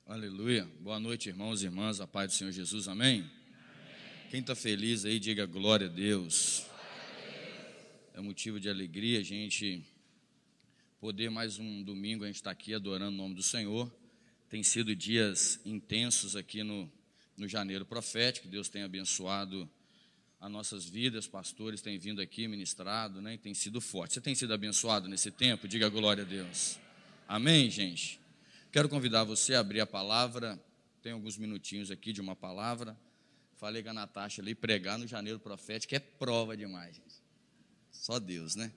Aleluia. Boa noite, irmãos e irmãs, a paz do Senhor Jesus, amém? Quem está feliz aí, diga glória a Deus. É motivo de alegria a gente poder mais um domingo, a gente está aqui adorando o nome do Senhor. Tem sido dias intensos aqui no Janeiro Profético, Deus tem abençoado as nossas vidas, pastores têm vindo aqui, ministrado, né? E tem sido forte. Você tem sido abençoado nesse tempo? Diga glória a Deus. Amém, gente? Quero convidar você a abrir a palavra, tem alguns minutinhos aqui de uma palavra. Falei com a Natasha ali, pregar no Janeiro Profético é prova demais, gente. Só Deus, né?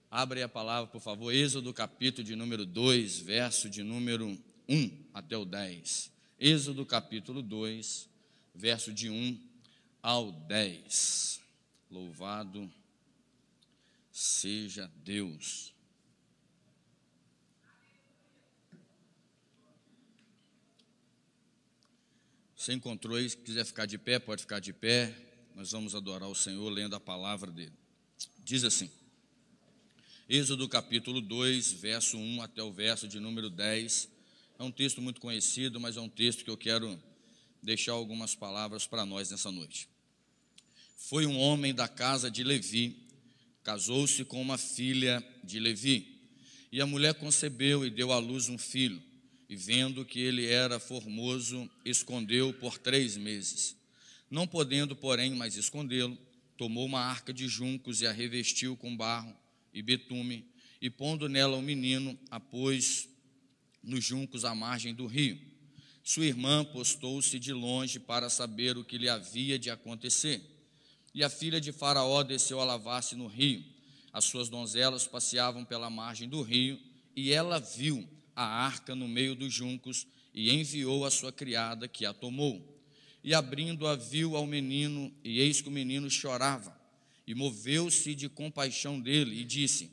Abre a palavra, por favor, Êxodo capítulo de número 2, verso de número 1 até o 10. Êxodo capítulo 2, verso de 1 ao 10. Louvado seja Deus. Você encontrou aí, se quiser ficar de pé, pode ficar de pé. Nós vamos adorar o Senhor lendo a palavra dele. Diz assim, Êxodo capítulo 2, verso 1 até o verso de número 10. É um texto muito conhecido, mas é um texto que eu quero deixar algumas palavras para nós nessa noite. Foi um homem da casa de Levi, casou-se com uma filha de Levi, e a mulher concebeu e deu à luz um filho. E vendo que ele era formoso, escondeu por 3 meses. Não podendo, porém, mais escondê-lo, tomou uma arca de juncos e a revestiu com barro e betume, e pondo nela o menino, a pôs nos juncos à margem do rio. Sua irmã postou-se de longe para saber o que lhe havia de acontecer. E a filha de Faraó desceu a lavar-se no rio. As suas donzelas passeavam pela margem do rio, e ela viu a arca no meio dos juncos, e enviou a sua criada, que a tomou. E abrindo-a, viu ao menino, e eis que o menino chorava. E moveu-se de compaixão dele, e disse: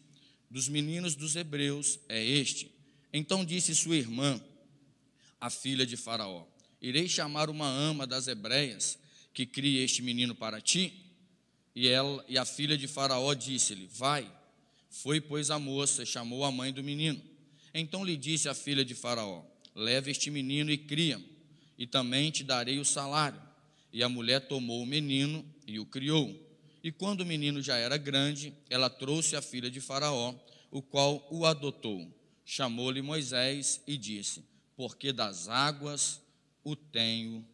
dos meninos dos hebreus é este. Então disse sua irmã, a filha de Faraó: irei chamar uma ama das hebreias, que crie este menino para ti? E a filha de Faraó disse-lhe: vai. Foi, pois, a moça, chamou a mãe do menino. Então lhe disse a filha de Faraó: leva este menino e cria-o, e também te darei o salário. E a mulher tomou o menino e o criou. E quando o menino já era grande, ela trouxe a filha de Faraó, o qual o adotou. Chamou-lhe Moisés e disse: porque das águas o tenho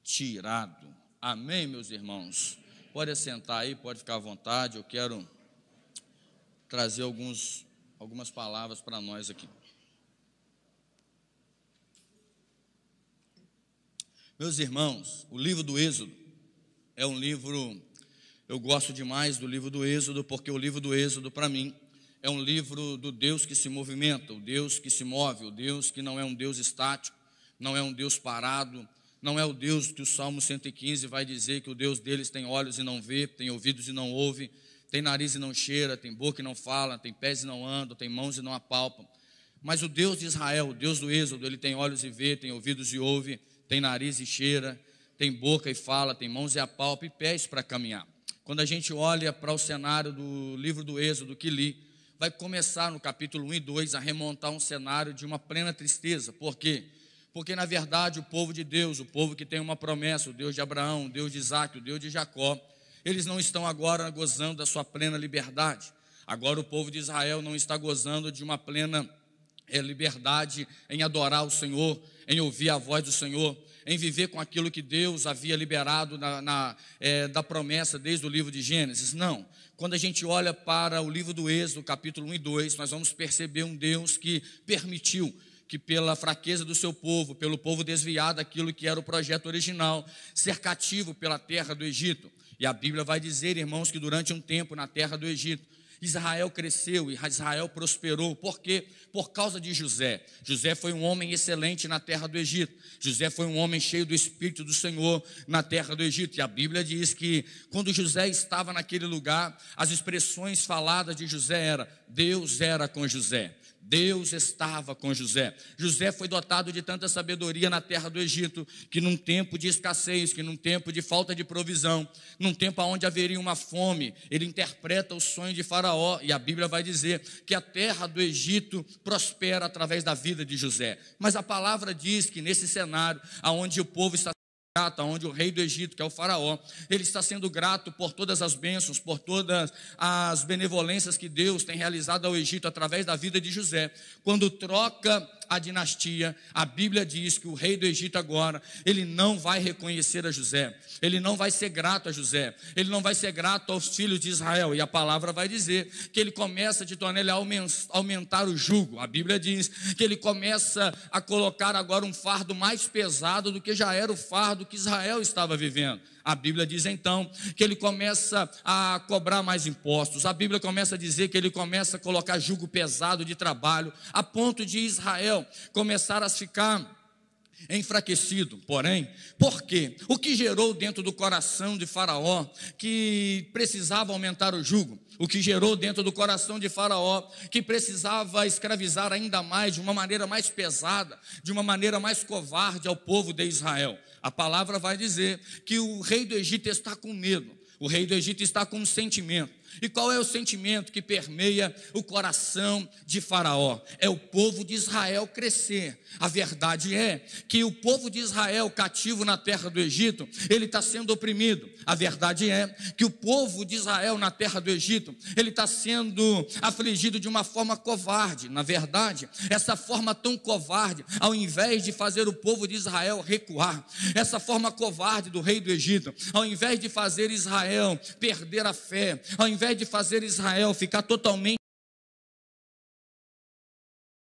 tirado. Amém, meus irmãos? Pode assentar aí, pode ficar à vontade. Eu quero trazer algumas palavras para nós aqui. Meus irmãos, o livro do Êxodo é um livro, eu gosto demais do livro do Êxodo, porque o livro do Êxodo, para mim, é um livro do Deus que se movimenta, o Deus que se move, o Deus que não é um Deus estático, não é um Deus parado, não é o Deus que o Salmo 115 vai dizer que o Deus deles tem olhos e não vê, tem ouvidos e não ouve, tem nariz e não cheira, tem boca e não fala, tem pés e não anda, tem mãos e não apalpam. Mas o Deus de Israel, o Deus do Êxodo, ele tem olhos e vê, tem ouvidos e ouve, tem nariz e cheira, tem boca e fala, tem mãos e apalpa e pés para caminhar. Quando a gente olha para o cenário do livro do Êxodo que li, vai começar no capítulo 1 e 2 a remontar um cenário de uma plena tristeza. Por quê? Porque na verdade o povo de Deus, o povo que tem uma promessa, o Deus de Abraão, o Deus de Isaac, o Deus de Jacó, eles não estão agora gozando da sua plena liberdade. Agora o povo de Israel não está gozando de uma plena liberdade em adorar o Senhor, em ouvir a voz do Senhor, em viver com aquilo que Deus havia liberado da promessa desde o livro de Gênesis. Não, quando a gente olha para o livro do Êxodo, capítulo 1 e 2, nós vamos perceber um Deus que permitiu que pela fraqueza do seu povo, pelo povo desviado daquilo que era o projeto original, ser cativo pela terra do Egito. E a Bíblia vai dizer, irmãos, que durante um tempo na terra do Egito, Israel cresceu e Israel prosperou. Por quê? Por causa de José. José foi um homem excelente na terra do Egito. José foi um homem cheio do Espírito do Senhor na terra do Egito. E a Bíblia diz que quando José estava naquele lugar, as expressões faladas de José era: Deus era com José. Deus estava com José. José foi dotado de tanta sabedoria na terra do Egito, que num tempo de escassez, que num tempo de falta de provisão, num tempo onde haveria uma fome, ele interpreta o sonho de Faraó, e a Bíblia vai dizer que a terra do Egito prospera através da vida de José. Mas a palavra diz que nesse cenário, onde o povo está grato, onde o rei do Egito, que é o Faraó, ele está sendo grato por todas as bênçãos, por todas as benevolências que Deus tem realizado ao Egito através da vida de José. Quando troca a dinastia, a Bíblia diz que o rei do Egito agora, ele não vai reconhecer a José, ele não vai ser grato a José, ele não vai ser grato aos filhos de Israel, e a palavra vai dizer que ele começa de tornar ele aumentar o jugo. A Bíblia diz que ele começa a colocar agora um fardo mais pesado do que já era o fardo que Israel estava vivendo. A Bíblia diz então que ele começa a cobrar mais impostos. A Bíblia começa a dizer que ele começa a colocar jugo pesado de trabalho, a ponto de Israel começar a ficar enfraquecido. Porém, por quê? O que gerou dentro do coração de Faraó que precisava aumentar o jugo? O que gerou dentro do coração de Faraó que precisava escravizar ainda mais, de uma maneira mais pesada, de uma maneira mais covarde ao povo de Israel? A palavra vai dizer que o rei do Egito está com medo, o rei do Egito está com um sentimento. E qual é o sentimento que permeia o coração de Faraó? É o povo de Israel crescer. A verdade é que o povo de Israel cativo na terra do Egito, ele está sendo oprimido. A verdade é que o povo de Israel na terra do Egito, ele está sendo afligido de uma forma covarde. Na verdade, essa forma tão covarde, ao invés de fazer o povo de Israel recuar, essa forma covarde do rei do Egito, ao invés de fazer Israel perder a fé, ao invés de fazer Israel ficar totalmente,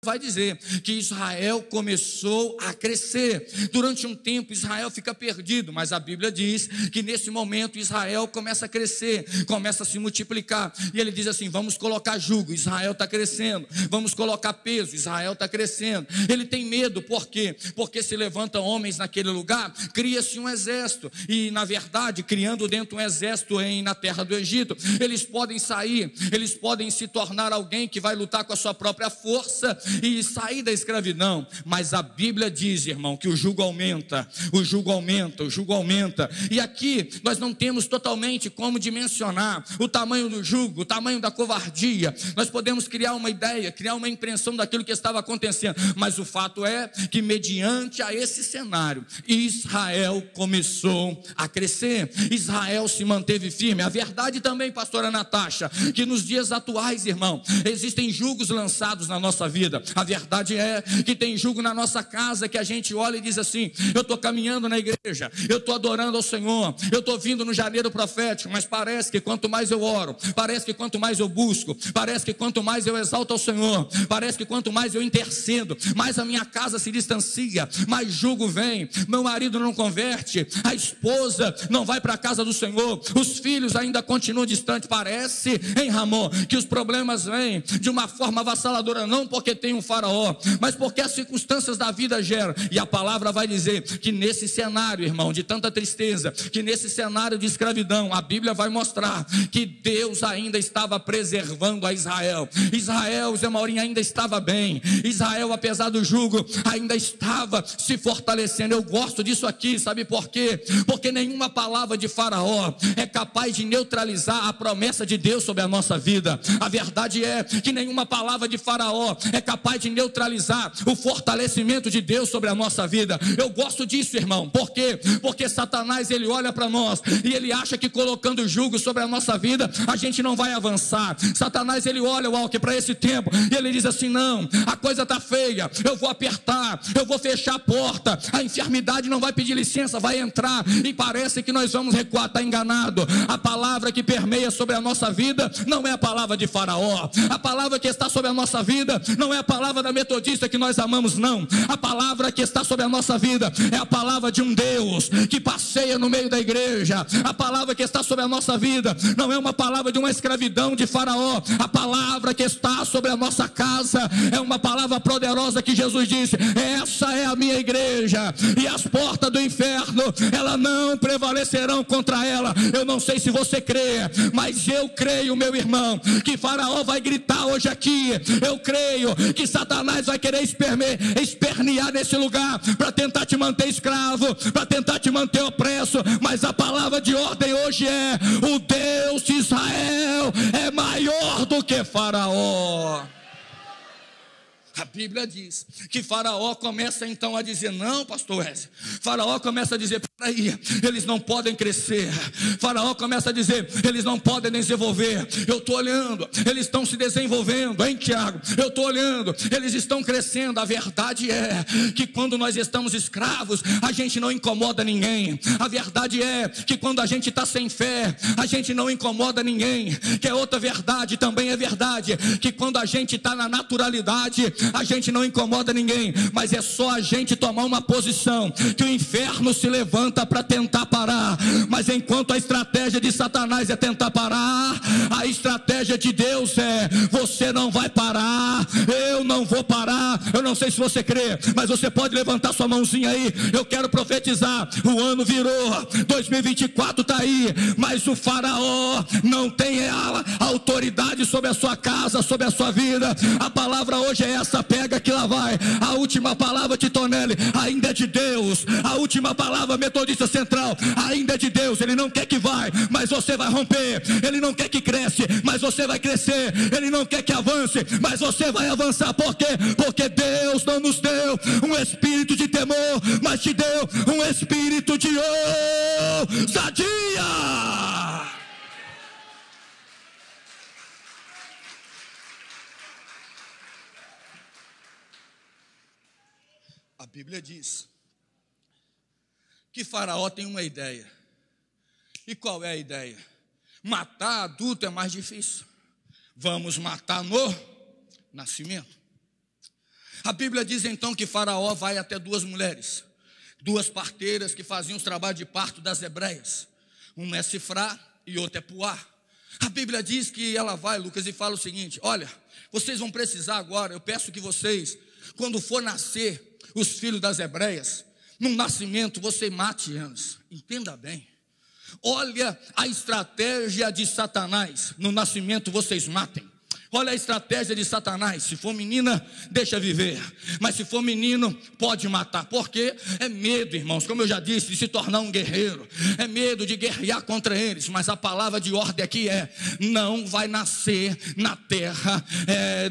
vai dizer que Israel começou a crescer. Durante um tempo Israel fica perdido, mas a Bíblia diz que nesse momento Israel começa a crescer, começa a se multiplicar, e ele diz assim: vamos colocar jugo, Israel está crescendo, vamos colocar peso, Israel está crescendo. Ele tem medo, por quê? Porque se levantam homens naquele lugar, cria-se um exército, e na verdade, criando dentro um exército na terra do Egito, eles podem sair, eles podem se tornar alguém que vai lutar com a sua própria força e sair da escravidão. Mas a Bíblia diz, irmão, que o jugo aumenta, o jugo aumenta, o jugo aumenta. E aqui nós não temos totalmente como dimensionar o tamanho do jugo, o tamanho da covardia. Nós podemos criar uma ideia, criar uma impressão daquilo que estava acontecendo, mas o fato é que mediante a esse cenário, Israel começou a crescer, Israel se manteve firme. A verdade também, pastora Natasha, que nos dias atuais, irmão, existem jugos lançados na nossa vida. A verdade é que tem jugo na nossa casa que a gente olha e diz assim: eu estou caminhando na igreja, eu estou adorando ao Senhor, eu estou vindo no janeiro profético, mas parece que quanto mais eu oro, parece que quanto mais eu busco, parece que quanto mais eu exalto ao Senhor, parece que quanto mais eu intercedo, mais a minha casa se distancia, mais jugo vem, meu marido não converte, a esposa não vai para a casa do Senhor, os filhos ainda continuam distantes. Parece, hein, Ramon, que os problemas vêm de uma forma avassaladora, não porque tem um Faraó, mas porque as circunstâncias da vida geram. E a palavra vai dizer que nesse cenário, irmão, de tanta tristeza, que nesse cenário de escravidão, a Bíblia vai mostrar que Deus ainda estava preservando a Israel. Israel, Zé Maurinho, ainda estava bem. Israel, apesar do jugo, ainda estava se fortalecendo. Eu gosto disso aqui, sabe por quê? Porque nenhuma palavra de Faraó é capaz de neutralizar a promessa de Deus sobre a nossa vida. A verdade é que nenhuma palavra de Faraó é capaz de neutralizar o fortalecimento de Deus sobre a nossa vida. Eu gosto disso, irmão. Por quê? Porque Satanás, ele olha para nós e ele acha que colocando jugo sobre a nossa vida, a gente não vai avançar. Satanás, ele olha, Walker, para esse tempo e ele diz assim: não, a coisa está feia, eu vou apertar, eu vou fechar a porta, a enfermidade não vai pedir licença, vai entrar, e parece que nós vamos recuar. Está enganado. A palavra que permeia sobre a nossa vida não é a palavra de Faraó. A palavra que está sobre a nossa vida não é a palavra da metodista que nós amamos, não. A palavra que está sobre a nossa vida é a palavra de um Deus que passeia no meio da igreja. A palavra que está sobre a nossa vida não é uma palavra de uma escravidão de Faraó. A palavra que está sobre a nossa casa é uma palavra poderosa que Jesus disse: essa é a minha igreja, e as portas do inferno, elas não prevalecerão contra ela. Eu não sei se você crê, mas eu creio, meu irmão, que Faraó vai gritar hoje aqui. Eu creio que que Satanás vai querer espernear nesse lugar, para tentar te manter escravo, para tentar te manter opresso. Mas a palavra de ordem hoje é: o Deus de Israel é maior do que Faraó. A Bíblia diz que Faraó começa então a dizer: não, pastor Wesley. Faraó começa a dizer: peraí, eles não podem crescer. Faraó começa a dizer: eles não podem desenvolver. Eu estou olhando, eles estão se desenvolvendo, hein, Tiago? Eu estou olhando, eles estão crescendo. A verdade é que quando nós estamos escravos, a gente não incomoda ninguém. A verdade é que quando a gente está sem fé, a gente não incomoda ninguém. Que é outra verdade, também é verdade, que quando a gente está na naturalidade, a gente não incomoda ninguém. Mas é só a gente tomar uma posição que o inferno se levanta para tentar parar. Mas enquanto a estratégia de Satanás é tentar parar, a estratégia de Deus é: você não vai parar, eu não vou parar. Eu não sei se você crê, mas você pode levantar sua mãozinha aí. Eu quero profetizar: o ano virou, 2024 está aí, mas o Faraó não tem a autoridade sobre a sua casa, sobre a sua vida. A palavra hoje é essa: pega que lá vai. A última palavra, Titonelli, ainda é de Deus. A última palavra, Metodista Central, ainda é de Deus. Ele não quer que vai, mas você vai romper. Ele não quer que cresce, mas você vai crescer. Ele não quer que avance, mas você vai avançar. Por quê? Porque Deus não nos deu um espírito de temor, mas te deu um espírito de ousadia. A Bíblia diz que Faraó tem uma ideia. E qual é a ideia? Matar adulto é mais difícil. Vamos matar no nascimento. A Bíblia diz então que Faraó vai até duas mulheres, duas parteiras que faziam os trabalhos de parto das hebreias. Uma é Sifrá e outra é Puá. A Bíblia diz que ela vai, Lucas, e fala o seguinte: olha, vocês vão precisar agora, eu peço que vocês, quando for nascer os filhos das hebreias, no nascimento você mate eles. Entenda bem. Olha a estratégia de Satanás: no nascimento vocês matem. Olha a estratégia de Satanás: se for menina, deixa viver, mas se for menino, pode matar. Porque é medo, irmãos, como eu já disse, de se tornar um guerreiro. É medo de guerrear contra eles. Mas a palavra de ordem aqui é: não vai nascer na terra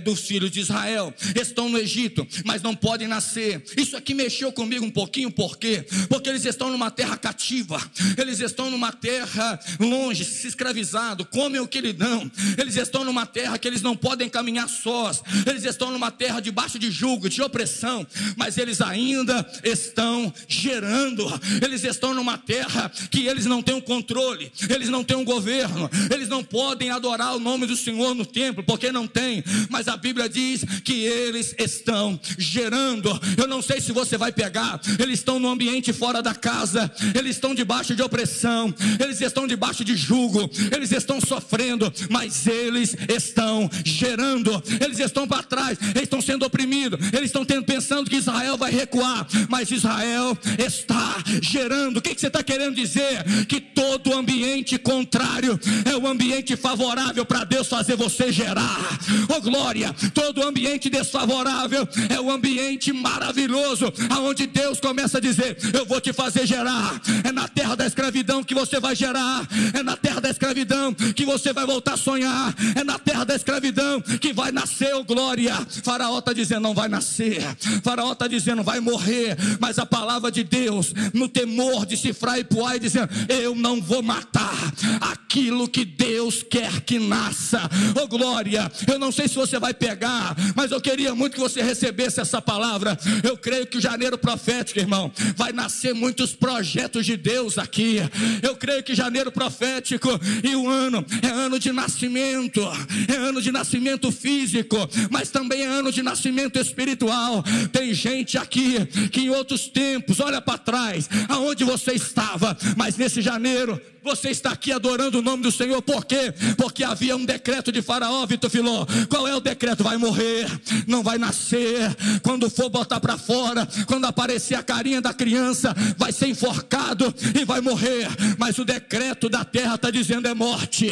dos filhos de Israel. Estão no Egito, mas não podem nascer. Isso aqui mexeu comigo um pouquinho. Por quê? Porque eles estão numa terra cativa. Eles estão numa terra longe, se escravizado, comem o que lhe dão. Eles estão numa terra que eles não podem caminhar sós. Eles estão numa terra debaixo de jugo, de opressão, mas eles ainda estão gerando. Eles estão numa terra que eles não têm um controle, eles não têm um governo, eles não podem adorar o nome do Senhor no templo, porque não tem. Mas a Bíblia diz que eles estão gerando. Eu não sei se você vai pegar. Eles estão no ambiente fora da casa, eles estão debaixo de opressão, eles estão debaixo de jugo, eles estão sofrendo, mas eles estão gerando. Eles estão para trás, eles estão sendo oprimidos, eles estão pensando que Israel vai recuar, mas Israel está gerando. O que você está querendo dizer? Que todo ambiente contrário é o ambiente favorável para Deus fazer você gerar. Oh glória! Todo ambiente desfavorável é o ambiente maravilhoso, aonde Deus começa a dizer: eu vou te fazer gerar. É na terra da escravidão que você vai gerar. É na terra da escravidão que você vai voltar a sonhar. É na terra da escravidão que vai nascer, oh glória. Faraó está dizendo: não vai nascer. Faraó está dizendo: vai morrer. Mas a palavra de Deus, no temor de Sifrá e Puá, dizendo: eu não vou matar aquilo que Deus quer que nasça. Oh glória! Eu não sei se você vai pegar, mas eu queria muito que você recebesse essa palavra. Eu creio que o janeiro profético, irmão, vai nascer muitos projetos de Deus aqui. Eu creio que janeiro profético e o ano é ano de nascimento. É ano de nascimento físico, mas também é ano de nascimento espiritual. Tem gente aqui que em outros tempos, olha para trás, aonde você estava, mas nesse janeiro você está aqui adorando o nome do Senhor. Por quê? Porque havia um decreto de Faraó, Vitor Filó. Qual é o decreto? Vai morrer, não vai nascer. Quando for botar para fora, quando aparecer a carinha da criança, vai ser enforcado e vai morrer. Mas o decreto da terra está dizendo é morte,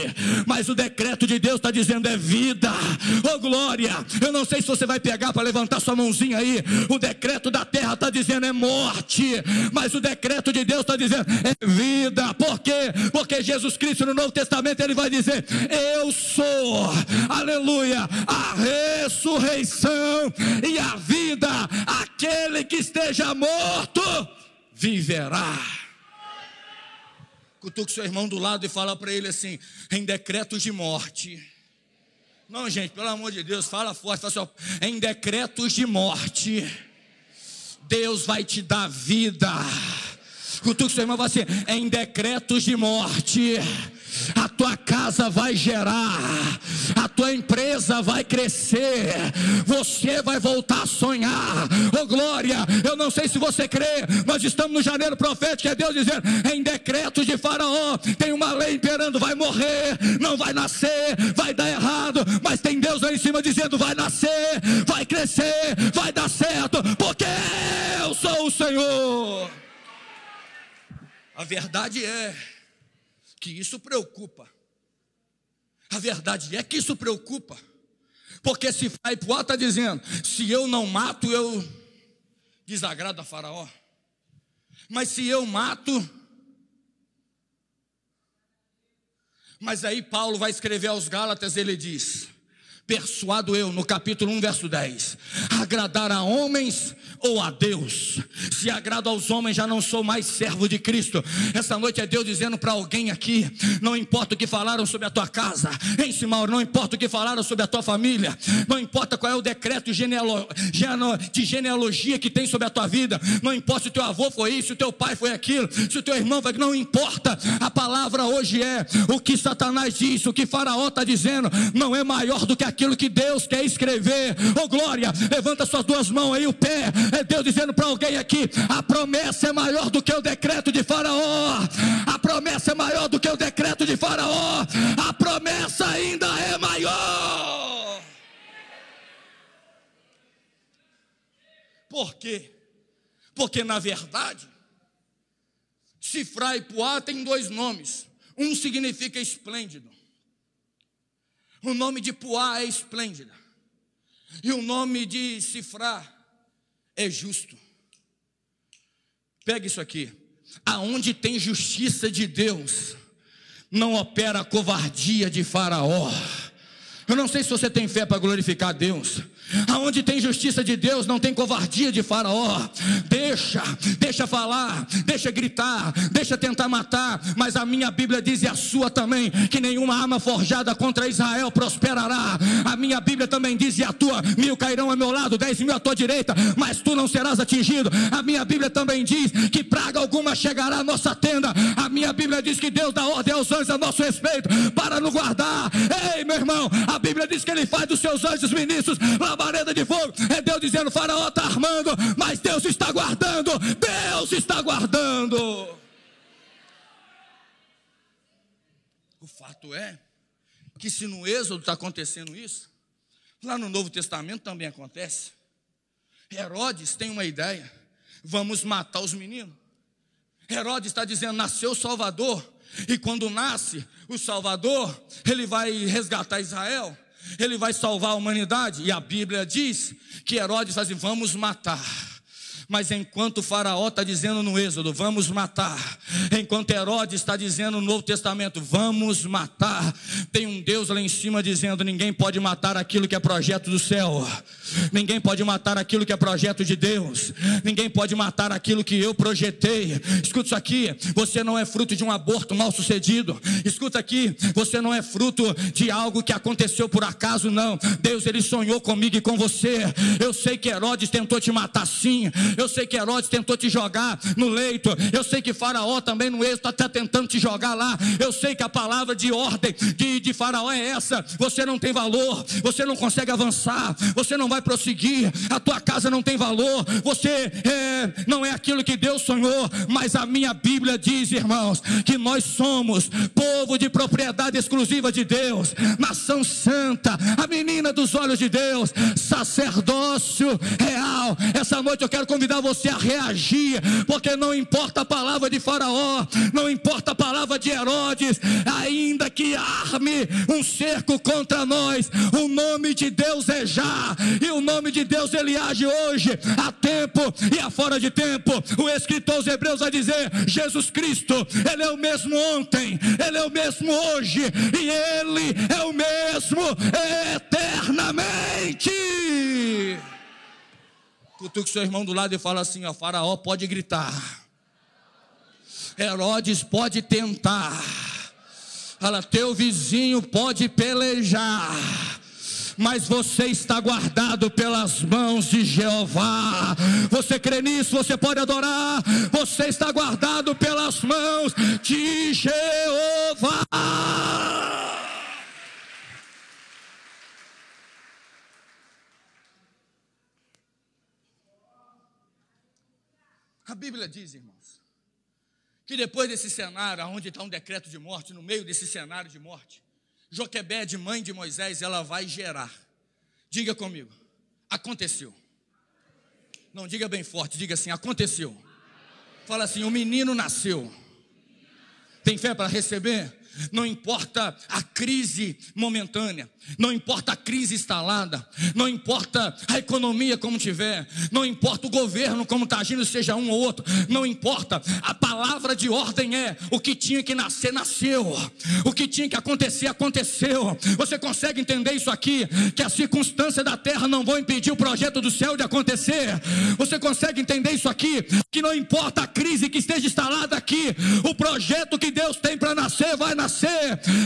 mas o decreto de Deus está dizendo é vida. Oh glória, eu não sei se você vai pegar para levantar sua mãozinha aí. O decreto da terra está dizendo é morte, mas o decreto de Deus está dizendo é vida. Por quê? Porque Jesus Cristo no Novo Testamento ele vai dizer: eu sou, aleluia, a ressurreição e a vida. Aquele que esteja morto viverá. Cutuca o seu irmão do lado e fala para ele assim: em decretos de morte. Não, gente, pelo amor de Deus, fala forte, fala assim, em decretos de morte, Deus vai te dar vida. Cutuca o seu irmão e fala assim: em decretos de morte, a tua casa vai gerar, a tua empresa vai crescer, você vai voltar a sonhar. Oh glória, eu não sei se você crê, nós estamos no janeiro profético, é Deus dizendo, em decretos de Faraó, tem uma lei imperando, vai morrer, não vai nascer, vai dar errado, mas tem Deus lá em cima dizendo, vai nascer, vai crescer, vai dar certo, porque eu sou o Senhor. A verdade é que isso preocupa. A verdade é que isso preocupa. Porque se Faraó está dizendo, se eu não mato, eu desagrado a Faraó. Mas se eu mato... Mas aí Paulo vai escrever aos Gálatas, ele diz, persuado eu, no capítulo 1, verso 10, agradar a homens ou a Deus? Se agrado aos homens, já não sou mais servo de Cristo. Essa noite é Deus dizendo para alguém aqui, não importa o que falaram sobre a tua casa, em Simauro, não importa o que falaram sobre a tua família, não importa qual é o decreto de genealogia que tem sobre a tua vida, não importa se o teu avô foi isso, se o teu pai foi aquilo, se o teu irmão foi, não importa. A palavra hoje é, o que Satanás diz, o que Faraó está dizendo, não é maior do que aquilo que Deus quer escrever. Oh glória, levanta suas duas mãos aí, o pé, é Deus dizendo para alguém aqui, a promessa é maior do que o decreto de Faraó, a promessa é maior do que o decreto de Faraó, a promessa ainda é maior. Por quê? Porque na verdade, Sifrá e Puá tem dois nomes, um significa esplêndido, o nome de Puá é esplêndida, e o nome de Sifrá é justo. Pega isso aqui, aonde tem justiça de Deus, não opera a covardia de Faraó. Eu não sei se você tem fé para glorificar a Deus. Aonde tem justiça de Deus, não tem covardia de Faraó. Deixa falar, deixa gritar, deixa tentar matar, mas a minha Bíblia diz, e a sua também, que nenhuma arma forjada contra Israel prosperará. A minha Bíblia também diz, e a tua, 1000 cairão ao meu lado, 10.000 à tua direita, mas tu não serás atingido. A minha Bíblia também diz que praga alguma chegará à nossa tenda. A minha Bíblia diz que Deus dá ordem aos anjos a nosso respeito para nos guardar. Ei, meu irmão, a Bíblia diz que Ele faz dos seus anjos ministros labareda de fogo. É Deus dizendo, Faraó está armando, mas Deus está guardando. Deus está guardando. O fato é que se no Êxodo está acontecendo isso, lá no Novo Testamento também acontece. Herodes tem uma ideia, vamos matar os meninos. Herodes está dizendo, nasceu o Salvador, e quando nasce o Salvador, ele vai resgatar Israel, ele vai salvar a humanidade. E a Bíblia diz que Herodes faz assim, vamos matar. Mas enquanto Faraó está dizendo no Êxodo, vamos matar, enquanto Herodes está dizendo no Novo Testamento, vamos matar, tem um Deus lá em cima dizendo, ninguém pode matar aquilo que é projeto do céu, ninguém pode matar aquilo que é projeto de Deus, ninguém pode matar aquilo que eu projetei. Escuta isso aqui, você não é fruto de um aborto mal sucedido. Escuta aqui, você não é fruto de algo que aconteceu por acaso, não. Deus, Ele sonhou comigo e com você. Eu sei que Herodes tentou te matar sim, Eu sei que Herodes tentou te jogar no leito. Eu sei que Faraó também no êxito está tentando te jogar lá. Eu sei que a palavra de ordem de Faraó é essa: você não tem valor, você não consegue avançar, você não vai prosseguir, a tua casa não tem valor, você não é aquilo que Deus sonhou. Mas a minha Bíblia diz, irmãos, que nós somos povo de propriedade exclusiva de Deus, nação santa, a menina dos olhos de Deus, sacerdócio real. Essa noite eu quero convidar você a reagir, porque não importa a palavra de Faraó, não importa a palavra de Herodes, ainda que arme um cerco contra nós, o nome de Deus é já, e o nome de Deus ele age hoje, a tempo e a fora de tempo. O escritor aos Hebreus vai dizer: Jesus Cristo, ele é o mesmo ontem, ele é o mesmo hoje, e ele é o mesmo eternamente. Cutuque seu irmão do lado e fala assim: ó, Faraó pode gritar, Herodes pode tentar, fala, teu vizinho pode pelejar, mas você está guardado pelas mãos de Jeová. Você crê nisso? Você pode adorar. Você está guardado pelas mãos de Jeová. A Bíblia diz, irmãos, que depois desse cenário, onde está um decreto de morte, no meio desse cenário de morte, Joquebede, mãe de Moisés, ela vai gerar. Diga comigo: aconteceu. Não, diga bem forte, diga assim: aconteceu. Fala assim: o menino nasceu. Tem fé para receber? Não importa a crise momentânea, não importa a crise instalada, não importa a economia como tiver, não importa o governo como está agindo, seja um ou outro, não importa. A palavra de ordem é: o que tinha que nascer, nasceu, o que tinha que acontecer, aconteceu. Você consegue entender isso aqui? Que a circunstância da terra não vão impedir o projeto do céu de acontecer. Você consegue entender isso aqui? Que não importa a crise que esteja instalada aqui, o projeto que Deus tem para nascer, vai nascer.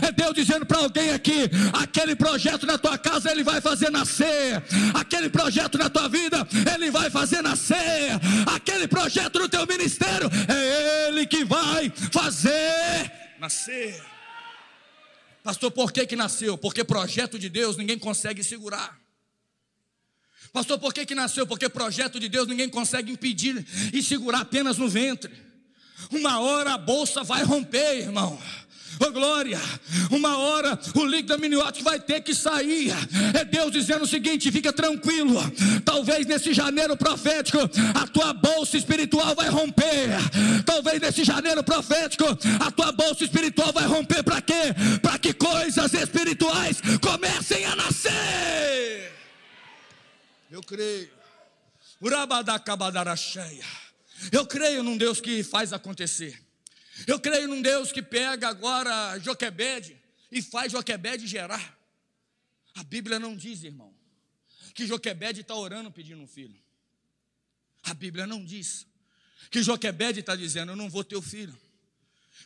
É Deus dizendo para alguém aqui: aquele projeto na tua casa Ele vai fazer nascer, aquele projeto na tua vida Ele vai fazer nascer, aquele projeto no teu ministério é Ele que vai fazer nascer. Pastor, por que nasceu? Porque projeto de Deus ninguém consegue segurar. Pastor, por que nasceu? Porque projeto de Deus ninguém consegue impedir e segurar apenas no ventre. Uma hora a bolsa vai romper, irmão. Oh glória, uma hora o líquido amniótico vai ter que sair. É Deus dizendo o seguinte: fica tranquilo, talvez nesse janeiro profético a tua bolsa espiritual vai romper. Talvez nesse janeiro profético a tua bolsa espiritual vai romper. Para quê? Para que coisas espirituais comecem a nascer. Eu creio. Eu creio num Deus que faz acontecer. Eu creio num Deus que pega agora Joquebede e faz Joquebede gerar. A Bíblia não diz, irmão, que Joquebede está orando pedindo um filho. A Bíblia não diz que Joquebede está dizendo: eu não vou ter o filho.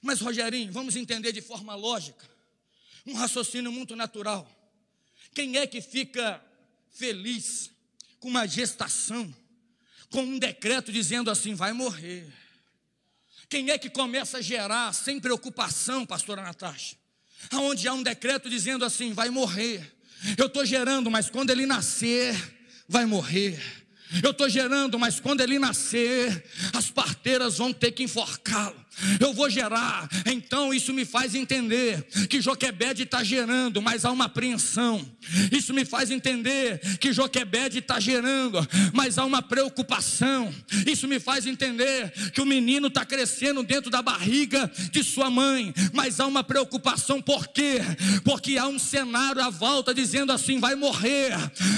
Mas Rogerinho, vamos entender de forma lógica, um raciocínio muito natural. Quem é que fica feliz com uma gestação, com um decreto dizendo assim: vai morrer? Quem é que começa a gerar sem preocupação, pastora Natasha? Aonde há um decreto dizendo assim: vai morrer. Eu estou gerando, mas quando ele nascer, vai morrer. Eu estou gerando, mas quando ele nascer, as parteiras vão ter que enforcá-lo. Eu vou gerar. Então isso me faz entender que Joquebede está gerando, mas há uma apreensão. Isso me faz entender que Joquebede está gerando, mas há uma preocupação. Isso me faz entender que o menino está crescendo dentro da barriga de sua mãe, mas há uma preocupação. Por quê? Porque há um cenário à volta dizendo assim: vai morrer.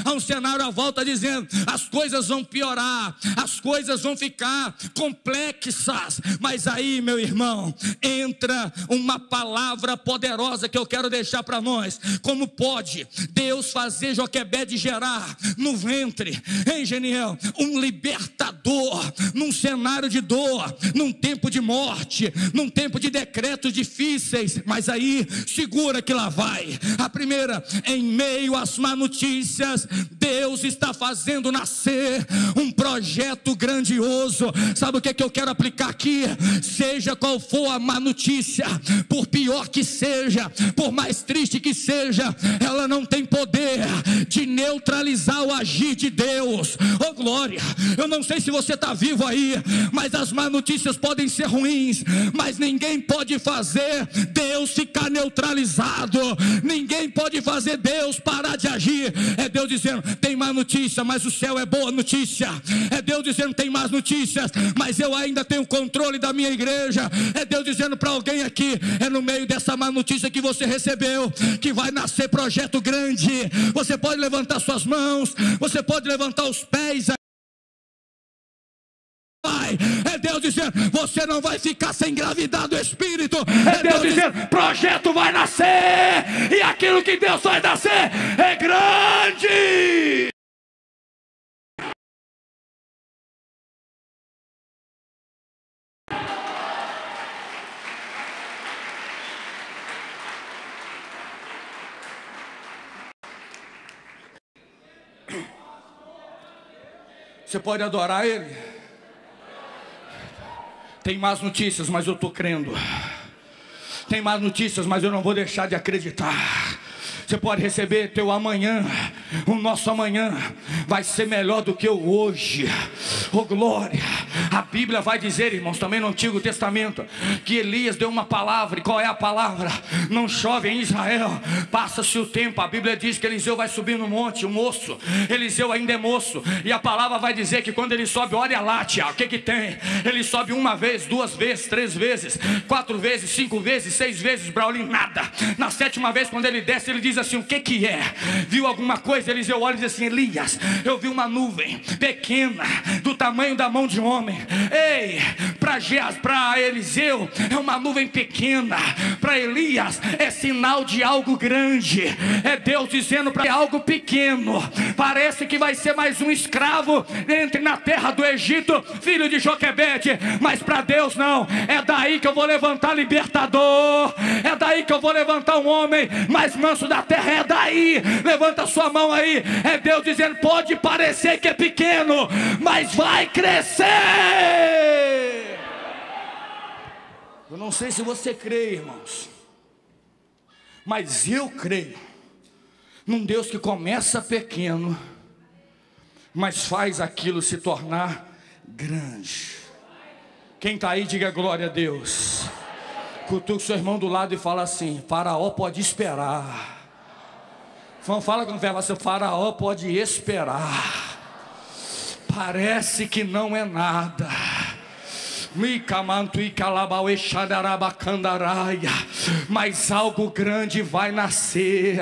Há um cenário à volta dizendo: as coisas vão piorar, as coisas vão ficar complexas. Mas aí, meu irmão, entra uma palavra poderosa que eu quero deixar para nós. Como pode Deus fazer Joquebede gerar no ventre, hein, Geniel, um libertador num cenário de dor, num tempo de morte, num tempo de decretos difíceis? Mas aí, segura que lá vai. A primeira, em meio às má notícias, Deus está fazendo nascer um projeto grandioso. Sabe o que eu quero aplicar aqui? Seja qual for a má notícia, por pior que seja, por mais triste que seja, ela não tem poder de neutralizar o agir de Deus. Oh glória, eu não sei se você está vivo aí, mas as más notícias podem ser ruins, mas ninguém pode fazer Deus ficar neutralizado, ninguém pode fazer Deus parar de agir. É Deus dizendo, tem má notícia, mas o céu é boa notícia. É Deus dizendo, tem más notícias, mas eu ainda tenho controle da minha igreja. É Deus dizendo para alguém aqui, é no meio dessa má notícia que você recebeu, que vai nascer projeto grande. Você pode levantar suas mãos, você pode levantar os pés. É Deus dizendo, você não vai ficar sem engravidar do Espírito. É Deus dizendo, projeto vai nascer, e aquilo que Deus faz nascer é grande. Você pode adorar Ele. Tem más notícias, mas eu estou crendo. Tem más notícias, mas eu não vou deixar de acreditar. Você pode receber teu amanhã. O nosso amanhã vai ser melhor do que o hoje. Oh glória. A Bíblia vai dizer, irmãos, também no Antigo Testamento, que Elias deu uma palavra. E qual é a palavra? Não chove em Israel. Passa-se o tempo. A Bíblia diz que Eliseu vai subir no monte, o moço. Eliseu ainda é moço. E a palavra vai dizer que quando ele sobe, olha lá, Tiago, o que tem? Ele sobe uma vez, duas vezes, três vezes, 4 vezes, 5 vezes, 6 vezes, Braulio, nada. Na 7ª vez, quando ele desce, ele diz assim, o que é? Viu alguma coisa? Eliseu olha e diz assim, Elias, eu vi uma nuvem pequena, do tamanho da mão de homem. Ei, para Eliseu é uma nuvem pequena, para Elias é sinal de algo grande. É Deus dizendo para algo pequeno, parece que vai ser mais um escravo, entre na terra do Egito, filho de Joquebede, mas para Deus não. É daí que eu vou levantar libertador, é daí que eu vou levantar um homem mais manso da terra. É daí, levanta sua mão aí. É Deus dizendo, pode parecer que é pequeno, mas vai crescer. Eu não sei se você crê, irmãos, mas eu creio num Deus que começa pequeno, mas faz aquilo se tornar grande. Quem está aí, diga glória a Deus. Cutuca o seu irmão do lado e fala assim, Faraó pode esperar. Fala com fé, você, Faraó pode esperar. Parece que não é nada, mas algo grande vai nascer.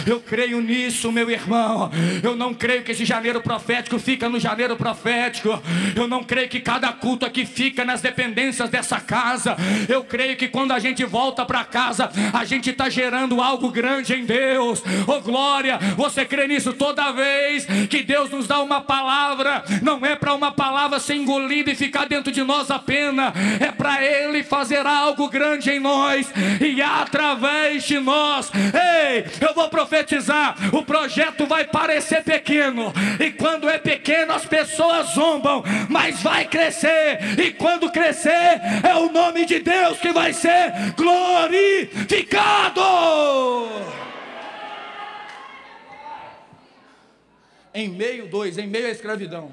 Eu creio nisso, meu irmão. Eu não creio que esse janeiro profético fica no janeiro profético. Eu não creio que cada culto aqui fica nas dependências dessa casa. Eu creio que quando a gente volta para casa, a gente está gerando algo grande em Deus. Oh glória, você crê nisso? Toda vez que Deus nos dá uma palavra, não é para uma palavra ser engolida e ficar dentro de nós apenas, é para Ele fazer algo grande em nós e através de nós. Ei, eu vou profetizar, o projeto vai parecer pequeno, e quando é pequeno as pessoas zombam, mas vai crescer, e quando crescer é o nome de Deus que vai ser glorificado. Em meio à escravidão,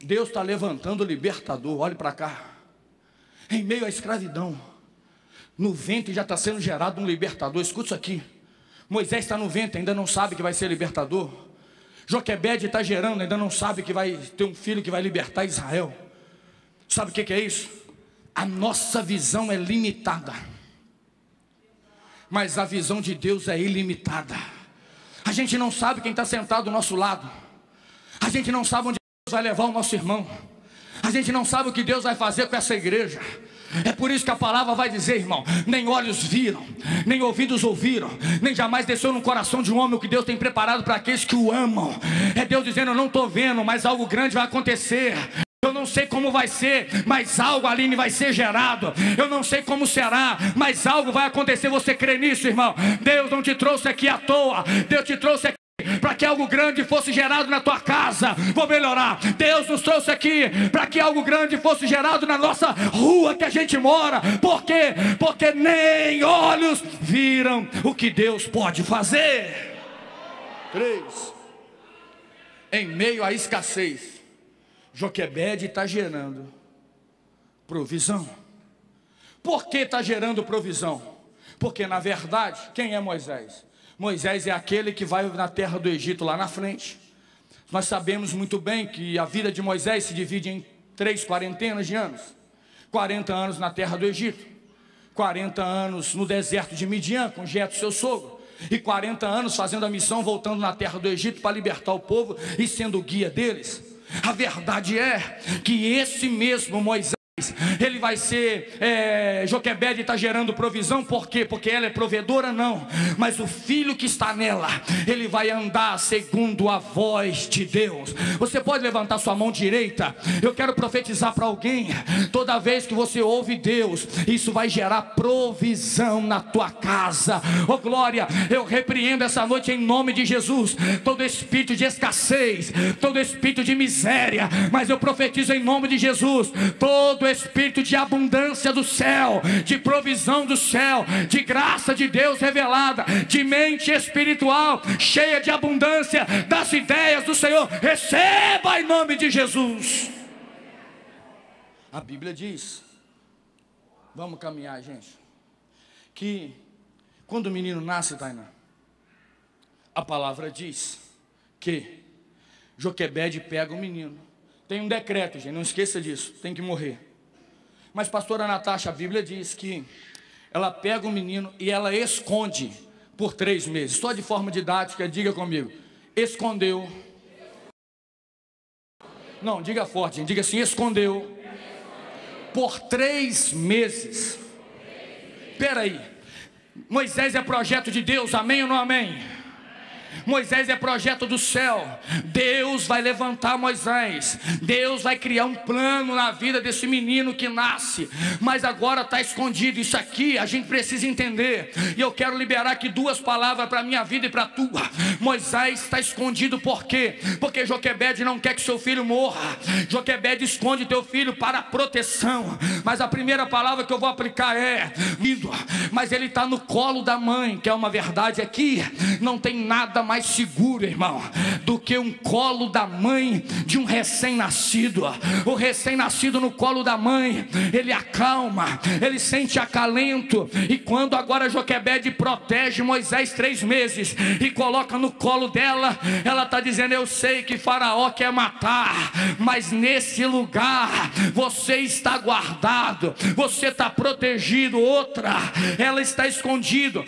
Deus está levantando o libertador. Olhe para cá. Em meio à escravidão, no ventre já está sendo gerado um libertador. Escuta isso aqui. Moisés está no ventre, ainda não sabe que vai ser libertador. Joquebede está gerando, ainda não sabe que vai ter um filho que vai libertar Israel. Sabe o que é isso? A nossa visão é limitada, mas a visão de Deus é ilimitada. A gente não sabe quem está sentado do nosso lado. A gente não sabe onde Deus vai levar o nosso irmão. A gente não sabe o que Deus vai fazer com essa igreja. É por isso que a palavra vai dizer, irmão, nem olhos viram, nem ouvidos ouviram, nem jamais desceu no coração de um homem o que Deus tem preparado para aqueles que o amam. É Deus dizendo: eu não estou vendo, mas algo grande vai acontecer. Eu não sei como vai ser, mas algo, Aline, vai ser gerado. Eu não sei como será, mas algo vai acontecer. Você crê nisso, irmão? Deus não te trouxe aqui à toa. Deus te trouxe aqui para que algo grande fosse gerado na tua casa. Vou melhorar. Deus nos trouxe aqui para que algo grande fosse gerado na nossa rua que a gente mora. Por quê? Porque nem olhos viram o que Deus pode fazer. 3. Em meio à escassez, Joquebede está gerando provisão. Por que está gerando provisão? Porque na verdade, quem é Moisés? Moisés é aquele que vai na terra do Egito lá na frente. Nós sabemos muito bem que a vida de Moisés se divide em 3 quarentenas de anos. 40 anos na terra do Egito, 40 anos no deserto de Midian com Jetro, seu sogro, e 40 anos fazendo a missão, voltando na terra do Egito para libertar o povo e sendo o guia deles. A verdade é que esse mesmo Moisés, ele vai ser, Joquebede está gerando provisão. Por quê? Porque ela é provedora? Não, mas o filho que está nela, ele vai andar segundo a voz de Deus. Você pode levantar sua mão direita? Eu quero profetizar para alguém. Toda vez que você ouve Deus, isso vai gerar provisão na tua casa. Oh glória, eu repreendo essa noite em nome de Jesus todo espírito de escassez, todo espírito de miséria, mas eu profetizo em nome de Jesus todo espírito de abundância do céu, de provisão do céu, de graça de Deus revelada, de mente espiritual cheia de abundância das ideias do Senhor. Receba em nome de Jesus. A Bíblia diz, vamos caminhar, gente, que quando o menino nasce, Tainá, a palavra diz que Joquebede pega o menino. Tem um decreto, gente, não esqueça disso, tem que morrer. Mas pastora Natasha, a Bíblia diz que ela pega o menino e ela esconde por 3 meses. Só de forma didática, diga comigo: escondeu. Não, diga forte, gente, diga assim: escondeu por 3 meses. Espera aí, Moisés é projeto de Deus, amém ou não amém? Moisés é projeto do céu. Deus vai levantar Moisés, Deus vai criar um plano na vida desse menino que nasce, mas agora está escondido. Isso aqui a gente precisa entender, e eu quero liberar aqui 2 palavras para a minha vida e para a tua. Moisés está escondido por quê? Porque Joquebede não quer que seu filho morra. Joquebede esconde teu filho para proteção. Mas a primeira palavra que eu vou aplicar é lindo, mas ele está no colo da mãe, que é uma verdade aqui. Não tem nada mais seguro, irmão, do que um colo da mãe de um recém-nascido. O recém-nascido no colo da mãe, ele acalma, ele sente acalento. E quando agora Joquebede protege Moisés 3 meses e coloca no colo dela, ela está dizendo: eu sei que Faraó quer matar, mas nesse lugar você está guardado, você está protegido. Outra, ela está escondido,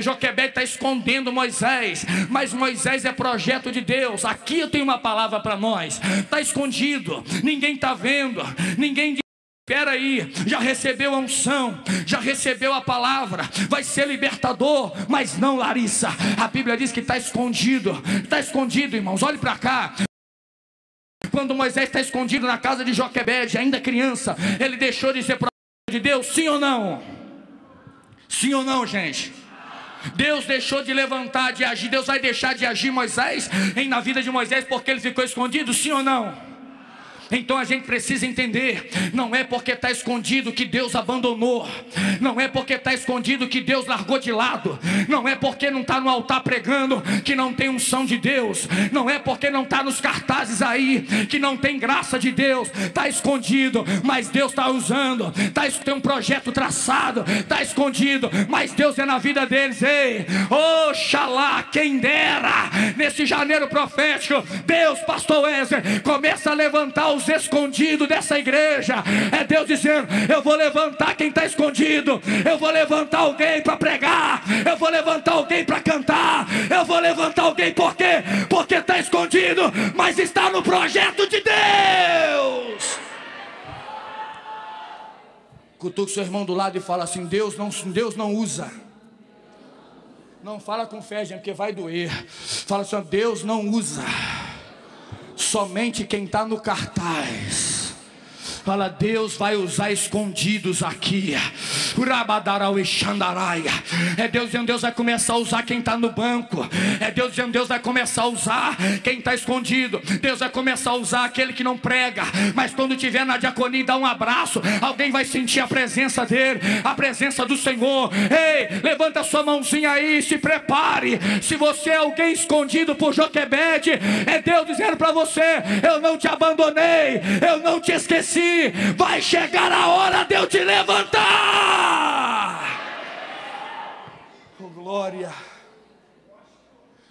Joquebede está escondendo Moisés, mas Moisés é projeto de Deus. Aqui eu tenho uma palavra para nós. Está escondido, ninguém está vendo, ninguém diz: espera aí, já recebeu a unção, já recebeu a palavra, vai ser libertador. Mas não, Larissa, a Bíblia diz que está escondido, irmãos, olhe para cá. Quando Moisés está escondido na casa de Joquebede, ainda criança, ele deixou de ser projeto de Deus, sim ou não? Sim ou não, gente? Deus deixou de levantar, de agir. Deus vai deixar de agir na vida de Moisés porque ele ficou escondido, sim ou não? Então a gente precisa entender, não é porque está escondido que Deus abandonou, não é porque está escondido que Deus largou de lado, não é porque não está no altar pregando que não tem unção de Deus, não é porque não está nos cartazes aí que não tem graça de Deus. Está escondido, mas Deus está usando. Tem um projeto traçado, está escondido, mas Deus é na vida deles. Ei, oxalá, quem dera, nesse janeiro profético, Deus, pastor Wesley, começa a levantar os escondidos dessa igreja. É Deus dizendo: eu vou levantar quem está escondido, eu vou levantar alguém para pregar, eu vou levantar alguém para cantar, eu vou levantar alguém. Por quê? Porque está escondido, mas está no projeto de Deus. Cutuca o seu irmão do lado e fala assim: Deus não usa. Não fala com fé, gente, porque vai doer. Fala assim: Deus não usa somente quem está no cartaz. Fala: Deus vai usar escondidos aqui. É Deus dizendo: Deus vai começar a usar quem está no banco. É Deus dizendo: Deus vai começar a usar quem está escondido. Deus vai começar a usar aquele que não prega, mas quando estiver na diaconia, dá um abraço, alguém vai sentir a presença dele, a presença do Senhor. Ei, levanta sua mãozinha aí e se prepare. Se você é alguém escondido por Joquebede, é Deus dizendo para você: eu não te abandonei, eu não te esqueci. Vai chegar a hora de eu te levantar. Oh, glória.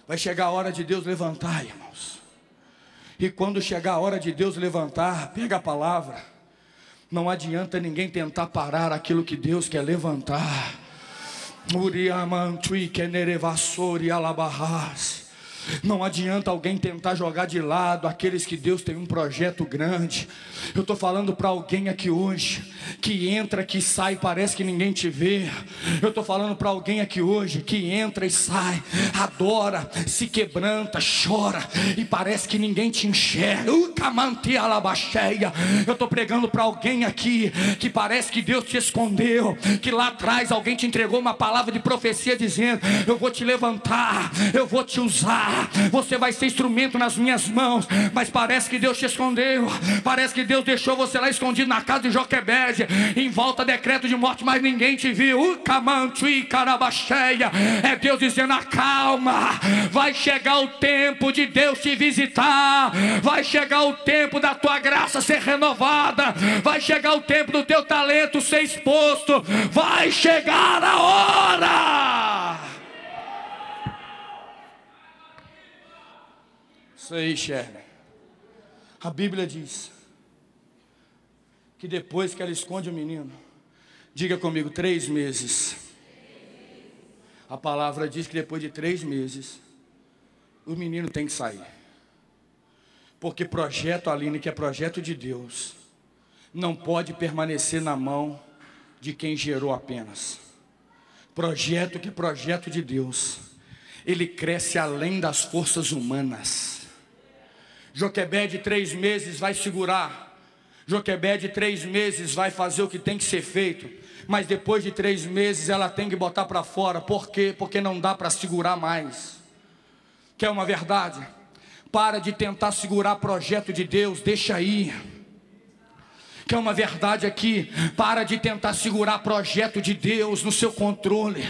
Vai chegar a hora de Deus levantar, irmãos. E quando chegar a hora de Deus levantar, pega a palavra. Não adianta ninguém tentar parar aquilo que Deus quer levantar. Não adianta alguém tentar jogar de lado aqueles que Deus tem um projeto grande. Eu estou falando para alguém aqui hoje que entra, que sai, parece que ninguém te vê. Eu estou falando para alguém aqui hoje que entra e sai, adora, se quebranta, chora e parece que ninguém te enxerga. Eu estou pregando para alguém aqui que parece que Deus te escondeu, que lá atrás alguém te entregou uma palavra de profecia dizendo: eu vou te levantar, eu vou te usar, você vai ser instrumento nas minhas mãos. Mas parece que Deus te escondeu. Parece que Deus deixou você lá escondido na casa de Joquebede, em volta decreto de morte, mas ninguém te viu. É Deus dizendo: acalma, vai chegar o tempo de Deus te visitar. Vai chegar o tempo da tua graça ser renovada. Vai chegar o tempo do teu talento ser exposto. Vai chegar a hora. Isso aí, Sherman. A Bíblia diz que depois que ela esconde o menino, diga comigo, 3 meses. A palavra diz que depois de 3 meses o menino tem que sair. Porque projeto, Aline, que é projeto de Deus, não pode permanecer na mão de quem gerou apenas. Projeto que é projeto de Deus, ele cresce além das forças humanas. Joquebede 3 meses vai segurar. Joquebede 3 meses vai fazer o que tem que ser feito. Mas depois de 3 meses ela tem que botar para fora. Por quê? Porque não dá para segurar mais. Quer uma verdade? Para de tentar segurar projeto de Deus, deixa aí. Quer uma verdade aqui? Para de tentar segurar projeto de Deus no seu controle.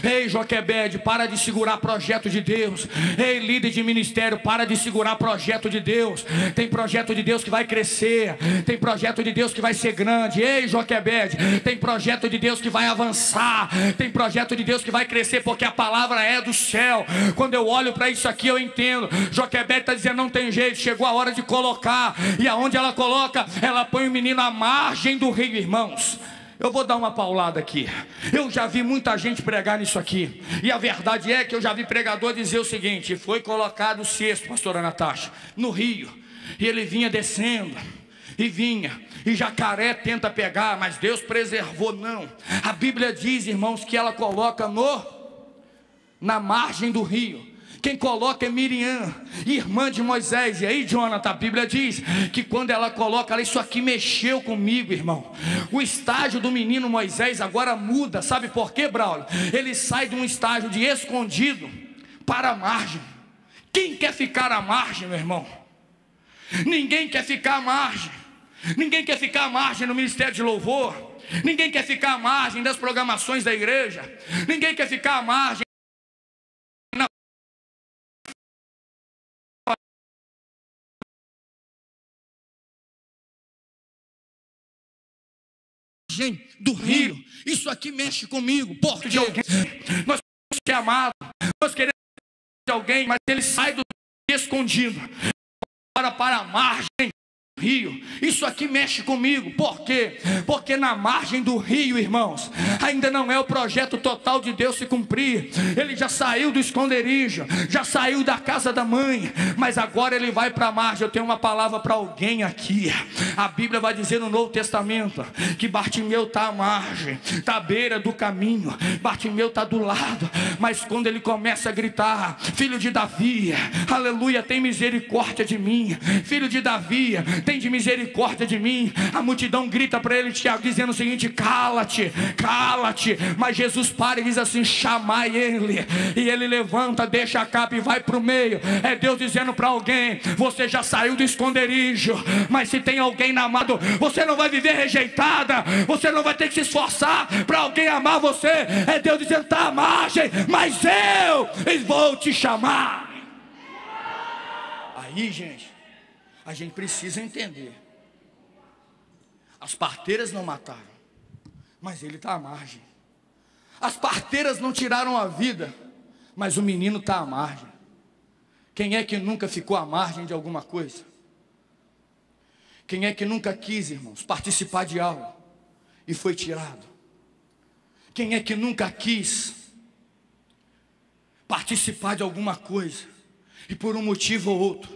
Ei, Joquebede, para de segurar projeto de Deus. Ei, líder de ministério, para de segurar projeto de Deus. Tem projeto de Deus que vai crescer. Tem projeto de Deus que vai ser grande. Ei, Joquebede, tem projeto de Deus que vai avançar. Tem projeto de Deus que vai crescer, porque a palavra é do céu. Quando eu olho para isso aqui, eu entendo. Joquebede está dizendo: não tem jeito, chegou a hora de colocar. E aonde ela coloca? Ela põe o menino à margem do rio. Irmãos, eu vou dar uma paulada aqui. Eu já vi muita gente pregar nisso aqui. E a verdade é que eu já vi pregador dizer o seguinte: foi colocado o cesto, pastora Natasha, no rio. E ele vinha descendo. E vinha. E jacaré tenta pegar, mas Deus preservou. Não. A Bíblia diz, irmãos, que ela coloca na margem do rio. Quem coloca é Miriam, irmã de Moisés. E aí, Jonathan, a Bíblia diz que quando ela coloca, isso aqui mexeu comigo, irmão. O estágio do menino Moisés agora muda. Sabe por quê, Braulio? Ele sai de um estágio de escondido para a margem. Quem quer ficar à margem, meu irmão? Ninguém quer ficar à margem. Ninguém quer ficar à margem no ministério de louvor. Ninguém quer ficar à margem das programações da igreja. Ninguém quer ficar à margem do rio. Isso aqui mexe comigo. Porto de alguém. Nós queremos ser amados. Nós queremos de alguém, mas ele sai do escondido para a margem rio. Isso aqui mexe comigo. Por quê? Porque na margem do rio, irmãos, ainda não é o projeto total de Deus se cumprir. Ele já saiu do esconderijo, já saiu da casa da mãe, mas agora ele vai para a margem. Eu tenho uma palavra para alguém aqui. A Bíblia vai dizer no Novo Testamento que Bartimeu está à margem, está à beira do caminho. Bartimeu está do lado, mas quando ele começa a gritar: filho de Davi, aleluia, tem misericórdia de mim, filho de Davi, tem de misericórdia de mim, a multidão grita para ele, Tiago, dizendo o seguinte: cala-te, cala-te. Mas Jesus para e diz assim: chamai ele. E ele levanta, deixa a capa e vai para o meio. É Deus dizendo para alguém: você já saiu do esconderijo, mas se tem alguém amado, você não vai viver rejeitada, você não vai ter que se esforçar para alguém amar você. É Deus dizendo: está à margem, mas eu vou te chamar. Aí, gente, a gente precisa entender. As parteiras não mataram, mas ele está à margem. As parteiras não tiraram a vida, mas o menino está à margem. Quem é que nunca ficou à margem de alguma coisa? Quem é que nunca quis, irmãos, participar de algo e foi tirado? Quem é que nunca quis participar de alguma coisa e por um motivo ou outro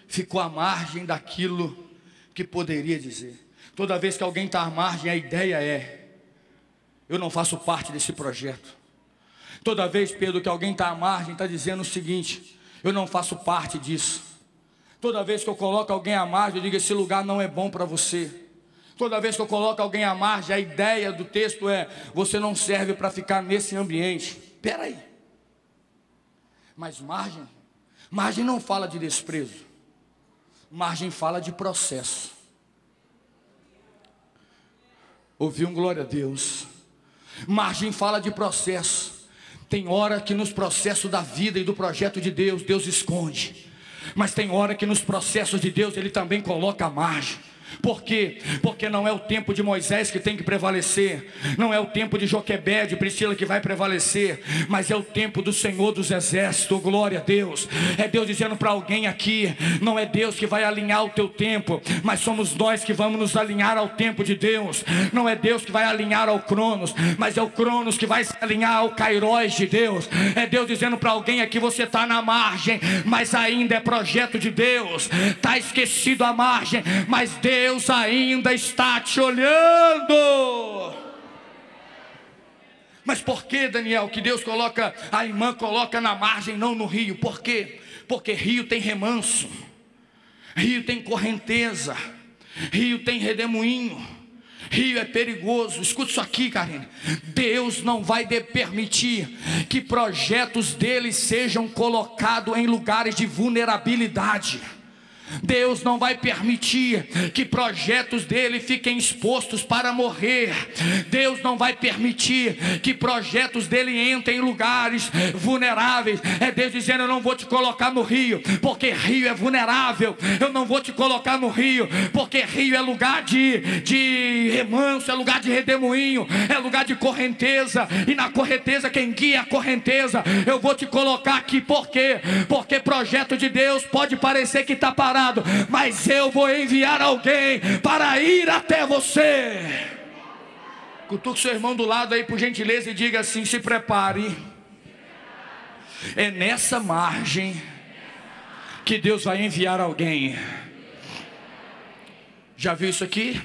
ficou à margem daquilo que poderia dizer? Toda vez que alguém está à margem, a ideia é: eu não faço parte desse projeto. Toda vez, Pedro, que alguém está à margem, está dizendo o seguinte: eu não faço parte disso. Toda vez que eu coloco alguém à margem, eu digo: esse lugar não é bom para você. Toda vez que eu coloco alguém à margem, a ideia do texto é: você não serve para ficar nesse ambiente. Espera aí. Mas margem não fala de desprezo. Margem fala de processo. Ouviu um glória a Deus? Margem fala de processo. Tem hora que nos processos da vida e do projeto de Deus, Deus esconde. Mas tem hora que nos processos de Deus Ele também coloca a margem. Por quê? Porque não é o tempo de Moisés que tem que prevalecer, não é o tempo de Joquebede, de Priscila que vai prevalecer, mas é o tempo do Senhor dos Exércitos. Glória a Deus. É Deus dizendo para alguém aqui: não é Deus que vai alinhar o teu tempo, mas somos nós que vamos nos alinhar ao tempo de Deus. Não é Deus que vai alinhar ao Cronos, mas é o Cronos que vai se alinhar ao Kairos de Deus. É Deus dizendo para alguém aqui: você está na margem, mas ainda é projeto de Deus. Está esquecido a margem, mas Deus ainda está te olhando. Mas por que, Daniel, que Deus coloca, a irmã coloca na margem, não no rio? Por quê? Porque rio tem remanso, rio tem correnteza, rio tem redemoinho, rio é perigoso. Escuta isso aqui, Karine. Deus não vai permitir que projetos dele sejam colocados em lugares de vulnerabilidade. Deus não vai permitir que projetos dele fiquem expostos para morrer. Deus não vai permitir que projetos dele entrem em lugares vulneráveis. É Deus dizendo: eu não vou te colocar no rio, porque rio é vulnerável. Eu não vou te colocar no rio, porque rio é lugar de remanso, é lugar de redemoinho, é lugar de correnteza. E na correnteza, quem guia a correnteza? Eu vou te colocar aqui. Por quê? Porque projeto de Deus pode parecer que está parado, mas eu vou enviar alguém para ir até você. Cutuque seu irmão do lado aí, por gentileza, e diga assim: se prepare. É nessa margem que Deus vai enviar alguém. Já viu isso aqui?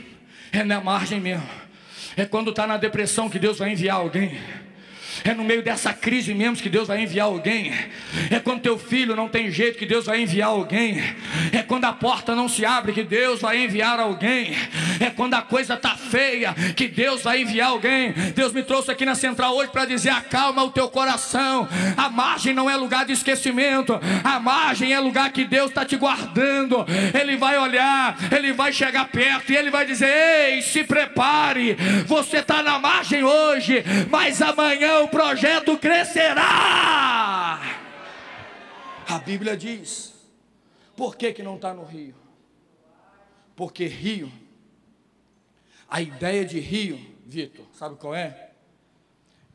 É na margem mesmo. É quando está na depressão que Deus vai enviar alguém. É no meio dessa crise mesmo que Deus vai enviar alguém. É quando teu filho não tem jeito que Deus vai enviar alguém. É quando a porta não se abre que Deus vai enviar alguém. É quando a coisa está feia que Deus vai enviar alguém. Deus me trouxe aqui na central hoje para dizer: acalma o teu coração. A margem não é lugar de esquecimento. A margem é lugar que Deus está te guardando. Ele vai olhar, Ele vai chegar perto e Ele vai dizer: ei, se prepare. Você está na margem hoje, mas amanhã o projeto crescerá. A Bíblia diz: por que não está no rio? Porque rio, a ideia de rio, Vitor, sabe qual é?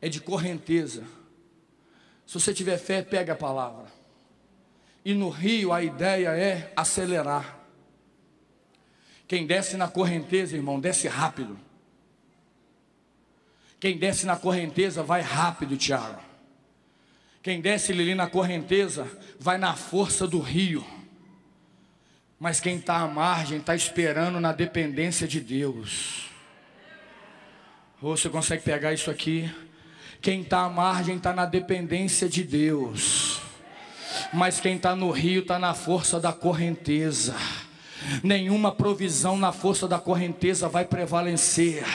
É de correnteza. Se você tiver fé, pega a palavra. E no rio a ideia é acelerar. Quem desce na correnteza, irmão, desce rápido. Quem desce na correnteza vai rápido, Tiago. Quem desce ali na correnteza vai na força do rio. Mas quem está à margem está esperando na dependência de Deus. Ou você consegue pegar isso aqui? Quem está à margem está na dependência de Deus. Mas quem está no rio está na força da correnteza. Nenhuma provisão na força da correnteza vai prevalecer,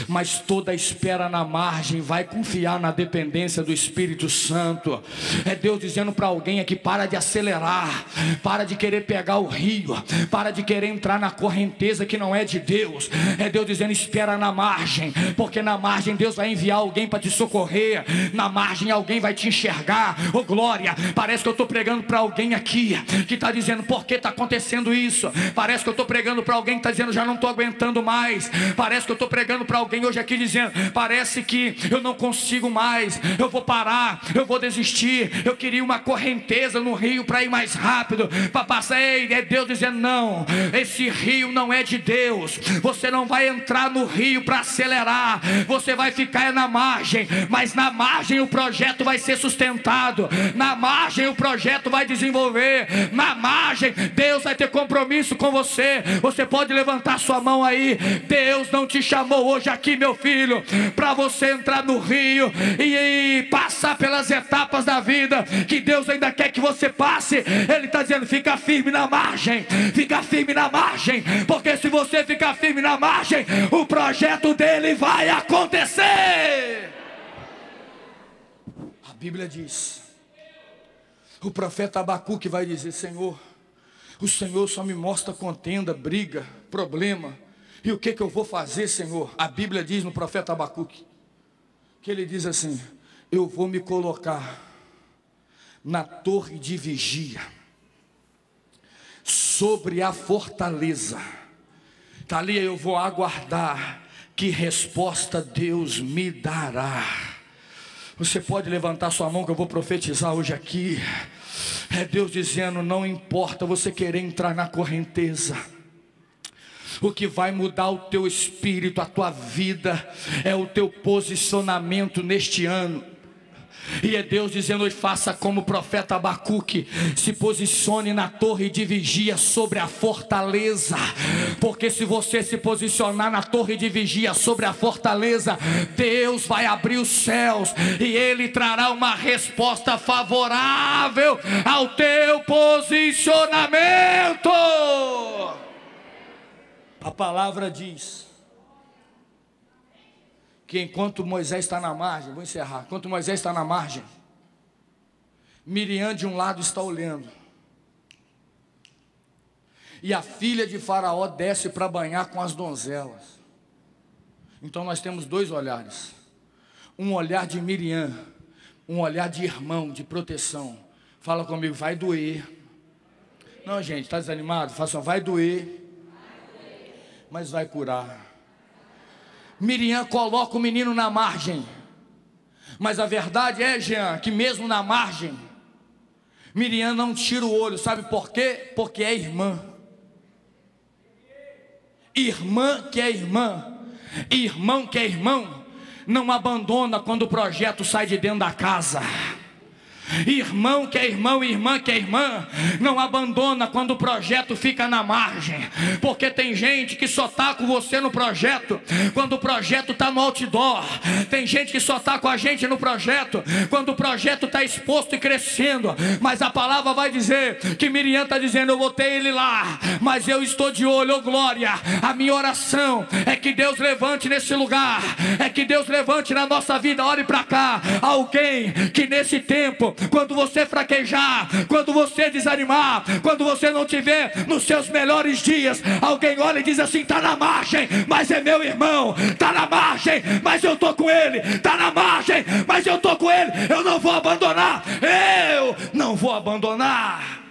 mas toda espera na margem vai confiar na dependência do Espírito Santo. É Deus dizendo para alguém aqui: para de acelerar, para de querer pegar o rio, para de querer entrar na correnteza que não é de Deus. É Deus dizendo: espera na margem, porque na margem Deus vai enviar alguém para te socorrer. Na margem alguém vai te enxergar. Oh glória, parece que eu estou pregando para alguém aqui que está dizendo: por que está acontecendo isso? Parece que eu estou pregando para alguém que está dizendo: já não estou aguentando mais. Parece que eu estou pregando para alguém hoje aqui dizendo: parece que eu não consigo mais, eu vou parar, eu vou desistir. Eu queria uma correnteza no rio para ir mais rápido, para passar. Ei, é Deus dizendo: não, esse rio não é de Deus. Você não vai entrar no rio para acelerar, você vai ficar na margem. Mas na margem o projeto vai ser sustentado, na margem o projeto vai desenvolver, na margem Deus vai ter compromisso com você. Você pode levantar sua mão aí. Deus não te chamou hoje aqui, meu filho, para você entrar no rio e passar pelas etapas da vida que Deus ainda quer que você passe. Ele está dizendo: fica firme na margem, fica firme na margem, porque se você ficar firme na margem, o projeto dele vai acontecer. A Bíblia diz, o profeta Abacuque vai dizer: Senhor, o Senhor só me mostra contenda, briga, problema. E o que eu vou fazer, Senhor? A Bíblia diz no profeta Abacuque, que ele diz assim: eu vou me colocar na torre de vigia, sobre a fortaleza. Está ali, eu vou aguardar que resposta Deus me dará. Você pode levantar sua mão que eu vou profetizar hoje aqui. É Deus dizendo: não importa você querer entrar na correnteza, o que vai mudar o teu espírito, a tua vida, é o teu posicionamento neste ano. E é Deus dizendo: faça como o profeta Abacuque, se posicione na torre de vigia sobre a fortaleza. Porque se você se posicionar na torre de vigia sobre a fortaleza, Deus vai abrir os céus e Ele trará uma resposta favorável ao teu posicionamento. A palavra diz que enquanto Moisés está na margem, vou encerrar, enquanto Moisés está na margem, Miriam de um lado está olhando, e a filha de Faraó desce para banhar com as donzelas. Então nós temos dois olhares: um olhar de Miriam, um olhar de irmão, de proteção. Fala comigo: vai doer. Não, gente, está desanimado? Faça, vai doer, mas vai curar. Miriam coloca o menino na margem, mas a verdade é, Jean, que mesmo na margem, Miriam não tira o olho. Sabe por quê? Porque é irmã. Irmã que é irmã, irmão que é irmão, não abandona quando o projeto sai de dentro da casa. Irmão que é irmão, irmã que é irmã, não abandona quando o projeto fica na margem. Porque tem gente que só está com você no projeto quando o projeto está no outdoor. Tem gente que só está com a gente no projeto quando o projeto está exposto e crescendo. Mas a palavra vai dizer que Miriam está dizendo: eu botei ele lá, mas eu estou de olho. Oh glória, a minha oração é que Deus levante nesse lugar, é que Deus levante na nossa vida. Olhe para cá, alguém que nesse tempo, quando você fraquejar, quando você desanimar, quando você não tiver nos seus melhores dias, alguém olha e diz assim: está na margem, mas é meu irmão. Está na margem, mas eu estou com ele. Está na margem, mas eu estou com ele. Eu não vou abandonar. Eu não vou abandonar.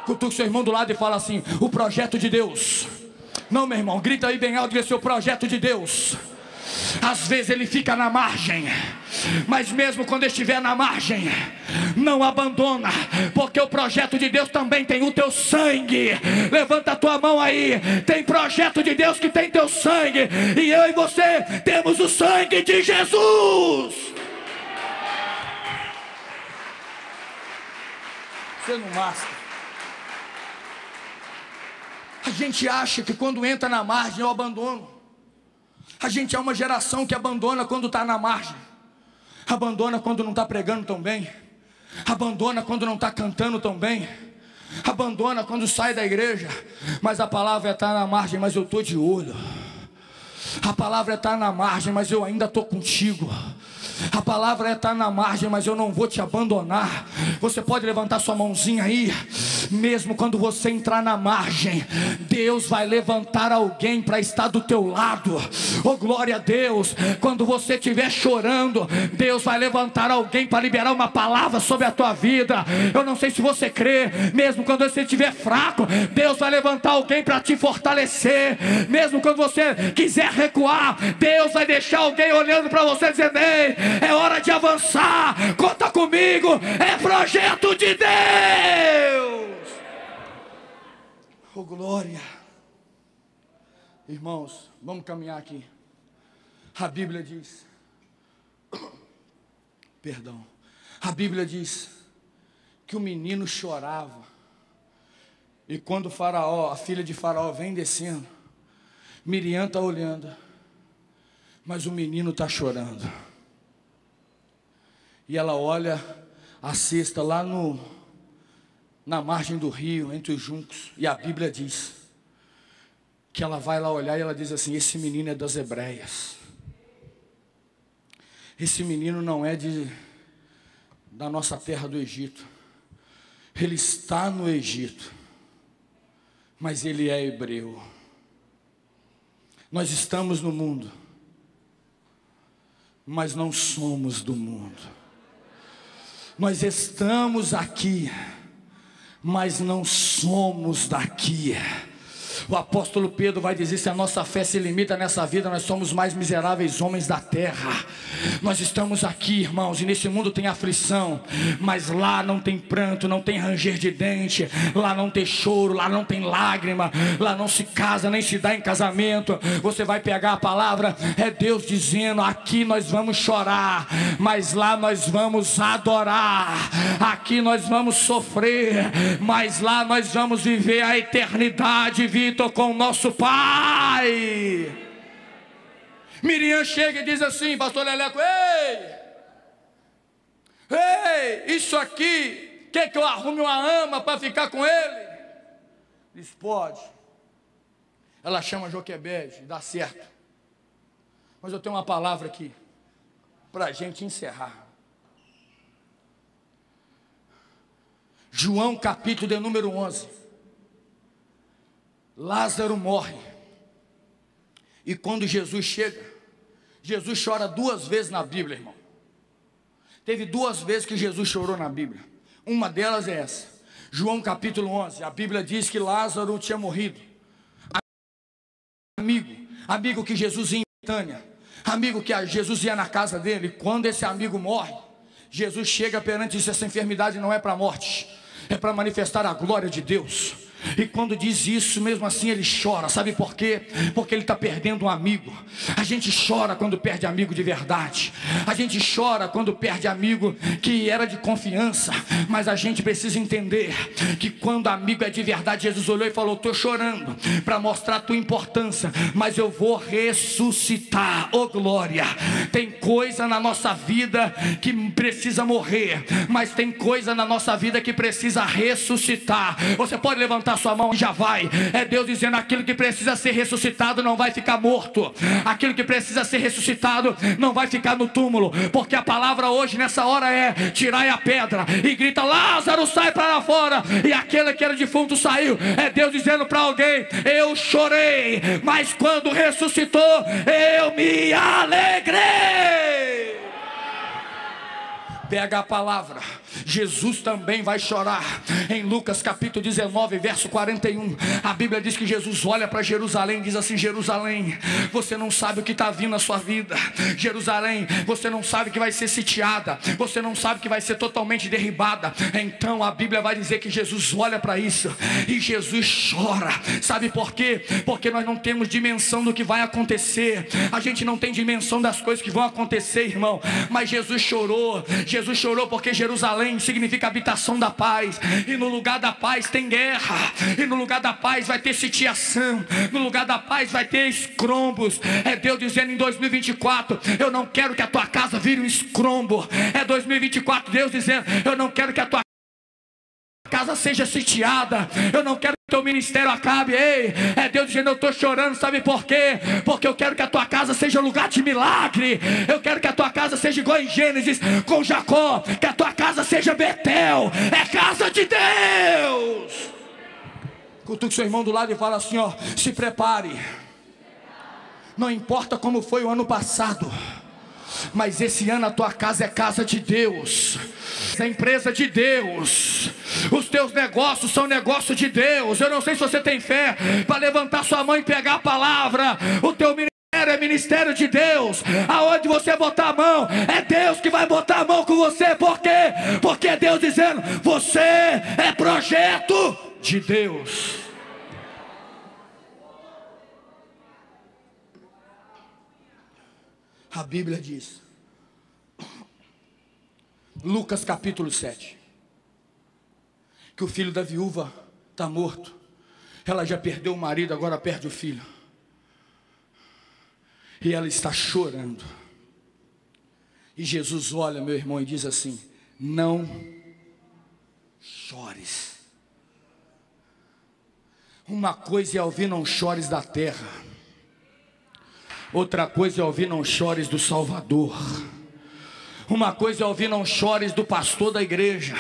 Cutuca o seu irmão do lado e fala assim: o projeto de Deus. Não, meu irmão, grita aí bem alto: diga: seu projeto de Deus. Às vezes ele fica na margem, mas mesmo quando estiver na margem, não abandona, porque o projeto de Deus também tem o teu sangue. Levanta a tua mão aí. Tem projeto de Deus que tem teu sangue, e eu e você temos o sangue de Jesus. Você não masca. A gente acha que quando entra na margem eu abandono. A gente é uma geração que abandona quando está na margem, abandona quando não está pregando tão bem, abandona quando não está cantando tão bem, abandona quando sai da igreja. Mas a palavra está na margem, mas eu estou de olho. A palavra está na margem, mas eu ainda estou contigo. A palavra está na margem, mas eu não vou te abandonar. Você pode levantar sua mãozinha aí. Mesmo quando você entrar na margem, Deus vai levantar alguém para estar do teu lado. Oh, glória a Deus. Quando você estiver chorando, Deus vai levantar alguém para liberar uma palavra sobre a tua vida. Eu não sei se você crê. Mesmo quando você estiver fraco, Deus vai levantar alguém para te fortalecer. Mesmo quando você quiser recuar, Deus vai deixar alguém olhando para você dizendo: ei, é hora de avançar, conta comigo, é projeto de Deus. Oh, glória. Irmãos, vamos caminhar aqui. A Bíblia diz, perdão, a Bíblia diz que o menino chorava. E quando Faraó, a filha de Faraó vem descendo, Miriam está olhando, mas o menino está chorando. E ela olha a cesta lá na margem do rio, entre os juncos. E a Bíblia diz que ela vai lá olhar e ela diz assim: esse menino é das hebreias. Esse menino não é da nossa terra do Egito. Ele está no Egito, mas ele é hebreu. Nós estamos no mundo, mas não somos do mundo. Nós estamos aqui, mas não somos daqui. O apóstolo Pedro vai dizer: se a nossa fé se limita nessa vida, nós somos os mais miseráveis homens da terra. Nós estamos aqui, irmãos, e nesse mundo tem aflição, mas lá não tem pranto, não tem ranger de dente, lá não tem choro, lá não tem lágrima, lá não se casa, nem se dá em casamento. Você vai pegar a palavra, é Deus dizendo: aqui nós vamos chorar, mas lá nós vamos adorar. Aqui nós vamos sofrer, mas lá nós vamos viver a eternidade, Vitor, com o nosso Pai. Miriam chega e diz assim: pastor Leleco, ei, isso aqui, quer que eu arrume uma ama para ficar com ele? Diz: pode. Ela chama Joquebede, dá certo. Mas eu tenho uma palavra aqui para a gente encerrar. João capítulo de número 11. Lázaro morre. E quando Jesus chega, Jesus chora 2 vezes na Bíblia, irmão. Teve 2 vezes que Jesus chorou na Bíblia. Uma delas é essa. João capítulo 11. A Bíblia diz que Lázaro tinha morrido. Amigo que Jesus ia em Betânia. Amigo que Jesus ia na casa dele. Quando esse amigo morre, Jesus chega perante isso: essa enfermidade não é para a morte, é para manifestar a glória de Deus. E quando diz isso, mesmo assim ele chora. Sabe por quê? Porque ele está perdendo um amigo. A gente chora quando perde amigo de verdade. A gente chora quando perde amigo que era de confiança. Mas a gente precisa entender que quando amigo é de verdade, Jesus olhou e falou: estou chorando para mostrar a tua importância, mas eu vou ressuscitar. Oh, glória. Tem coisa na nossa vida que precisa morrer, mas tem coisa na nossa vida que precisa ressuscitar. Você pode levantar sua mão e já vai. É Deus dizendo: aquilo que precisa ser ressuscitado não vai ficar morto. Aquilo que precisa ser ressuscitado não vai ficar no túmulo. Porque a palavra hoje nessa hora é: tirai a pedra. E grita: Lázaro, sai para lá fora. E aquele que era defunto saiu. É Deus dizendo para alguém: eu chorei, mas quando ressuscitou, eu me alegrei. Pega a palavra. Jesus também vai chorar. Em Lucas capítulo 19, verso 41, a Bíblia diz que Jesus olha para Jerusalém e diz assim: Jerusalém, você não sabe o que está vindo na sua vida. Jerusalém, você não sabe que vai ser sitiada, você não sabe que vai ser totalmente derribada. Então a Bíblia vai dizer que Jesus olha para isso e Jesus chora. Sabe por quê? Porque nós não temos dimensão do que vai acontecer. A gente não tem dimensão das coisas que vão acontecer, irmão. Mas Jesus chorou. Jesus chorou porque Jerusalém significa habitação da paz. E no lugar da paz tem guerra. E no lugar da paz vai ter sitiação. No lugar da paz vai ter escrombos. É Deus dizendo em 2024: eu não quero que a tua casa vire um escrombo. É 2024 Deus dizendo: eu não quero que a tua casa seja sitiada. Eu não quero que teu ministério acabe. Ei, é Deus dizendo: eu estou chorando, sabe por quê? Porque eu quero que a tua casa seja lugar de milagre. Eu quero que a tua casa seja igual em Gênesis com Jacó, que a tua casa seja Betel, é casa de Deus. Cutuque seu irmão do lado e fala assim: ó, se prepare. Não importa como foi o ano passado, mas esse ano a tua casa é casa de Deus, é empresa de Deus. Os teus negócios são negócio de Deus. Eu não sei se você tem fé para levantar sua mão e pegar a palavra. O teu ministério é ministério de Deus. Aonde você botar a mão, é Deus que vai botar a mão com você. Por quê? Porque é Deus dizendo: você é projeto de Deus. A Bíblia diz, Lucas capítulo 7, que o filho da viúva está morto. Ela já perdeu o marido, agora perde o filho. E ela está chorando. E Jesus olha, meu irmão, e diz assim: não chores. Uma coisa é ouvir não chores da terra, outra coisa é ouvir não chores do Salvador. Uma coisa é ouvir não chores do pastor da igreja,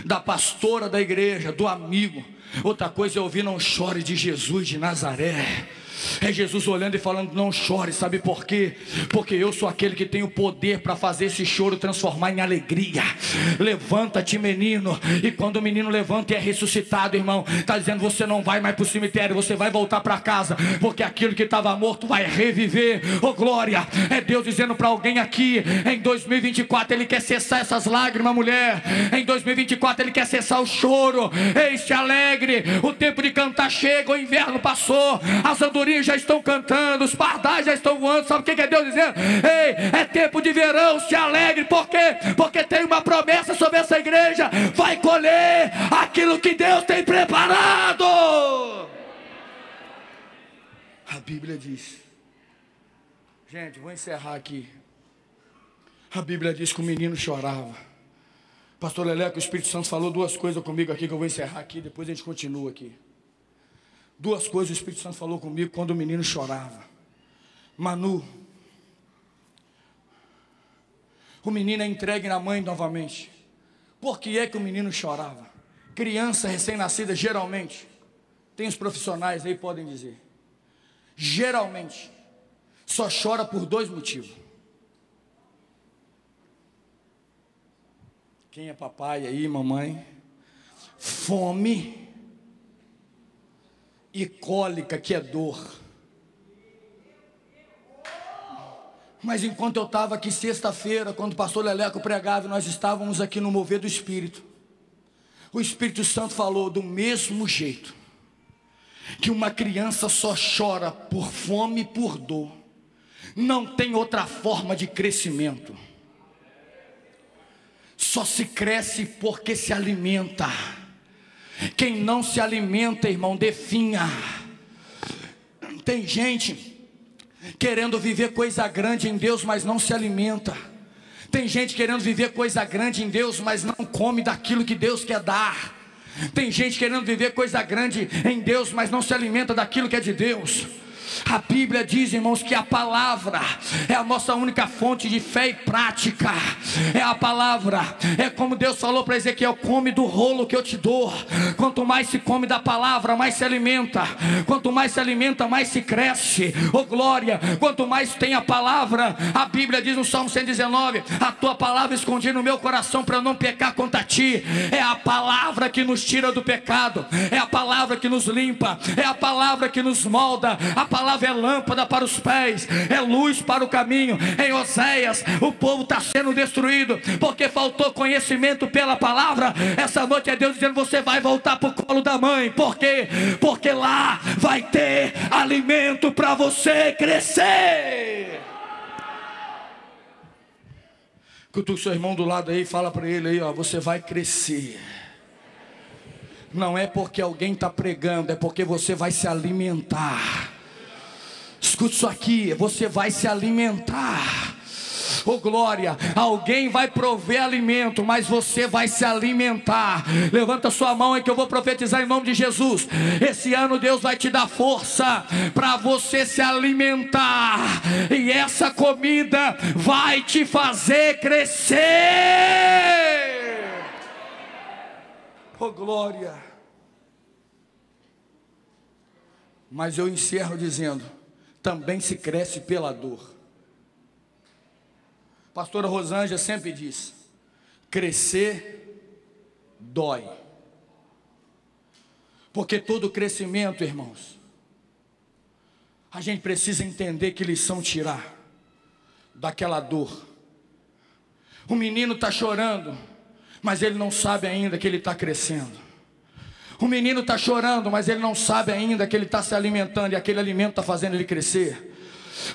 da pastora da igreja, do amigo. Outra coisa é ouvir não chores de Jesus de Nazaré. É Jesus olhando e falando: não chore. Sabe por quê? Porque eu sou aquele que tem o poder para fazer esse choro transformar em alegria. Levanta-te, menino. E quando o menino levanta e é ressuscitado, irmão, está dizendo: você não vai mais para o cemitério, você vai voltar para casa, porque aquilo que estava morto vai reviver. Oh glória! É Deus dizendo para alguém aqui: em 2024 Ele quer cessar essas lágrimas, mulher. Em 2024 Ele quer cessar o choro. Ei, se alegre. O tempo de cantar chega. O inverno passou, as andorinhas já estão cantando, os pardais já estão voando. Sabe o que é Deus dizendo? Ei, é tempo de verão, se alegre. Por quê? Porque tem uma promessa sobre essa igreja: vai colher aquilo que Deus tem preparado. A Bíblia diz, gente, vou encerrar aqui. A Bíblia diz que o menino chorava. Pastor Leleco, o Espírito Santo falou duas coisas comigo aqui, que eu vou encerrar aqui, depois a gente continua aqui. Duas coisas o Espírito Santo falou comigo quando o menino chorava. Manu, o menino é entregue na mãe novamente. Por que é que o menino chorava? Criança recém-nascida, geralmente, tem os profissionais aí, podem dizer, geralmente, só chora por dois motivos. Quem é papai aí, mamãe? Fome e cólica, que é dor. Mas enquanto eu estava aqui sexta-feira, quando o pastor Leleco pregava, nós estávamos aqui no mover do Espírito, o Espírito Santo falou: do mesmo jeito que uma criança só chora por fome e por dor, não tem outra forma de crescimento. Só se cresce porque se alimenta. Quem não se alimenta, irmão, definha. Tem gente querendo viver coisa grande em Deus, mas não se alimenta. Tem gente querendo viver coisa grande em Deus, mas não come daquilo que Deus quer dar. Tem gente querendo viver coisa grande em Deus, mas não se alimenta daquilo que é de Deus. A Bíblia diz, irmãos, que a palavra é a nossa única fonte de fé e prática. É a palavra, é como Deus falou para Ezequiel: come do rolo que eu te dou. Quanto mais se come da palavra, mais se alimenta. Quanto mais se alimenta, mais se cresce. Oh glória, quanto mais tem a palavra, a Bíblia diz no Salmo 119: a tua palavra escondi no meu coração para eu não pecar contra ti. É a palavra que nos tira do pecado, é a palavra que nos limpa, é a palavra que nos molda. A palavra é lâmpada para os pés, é luz para o caminho. Em Oséias, o povo está sendo destruído porque faltou conhecimento pela palavra. Essa noite é Deus dizendo: você vai voltar para o colo da mãe. Por quê? Porque lá vai ter alimento para você crescer. Cutuca o seu irmão do lado aí, fala para ele aí, ó: você vai crescer. Não é porque alguém está pregando, é porque você vai se alimentar. Escute isso aqui: você vai se alimentar. Oh glória, alguém vai prover alimento, mas você vai se alimentar. Levanta sua mão aí que eu vou profetizar em nome de Jesus. Esse ano Deus vai te dar força para você se alimentar, e essa comida vai te fazer crescer. Oh glória. Mas eu encerro dizendo: também se cresce pela dor. Pastora Rosângela sempre diz: crescer dói. Porque todo crescimento, irmãos, a gente precisa entender que lição tirar daquela dor. O menino está chorando, mas ele não sabe ainda que ele está crescendo. O menino está chorando, mas ele não sabe ainda que ele está se alimentando, e aquele alimento está fazendo ele crescer.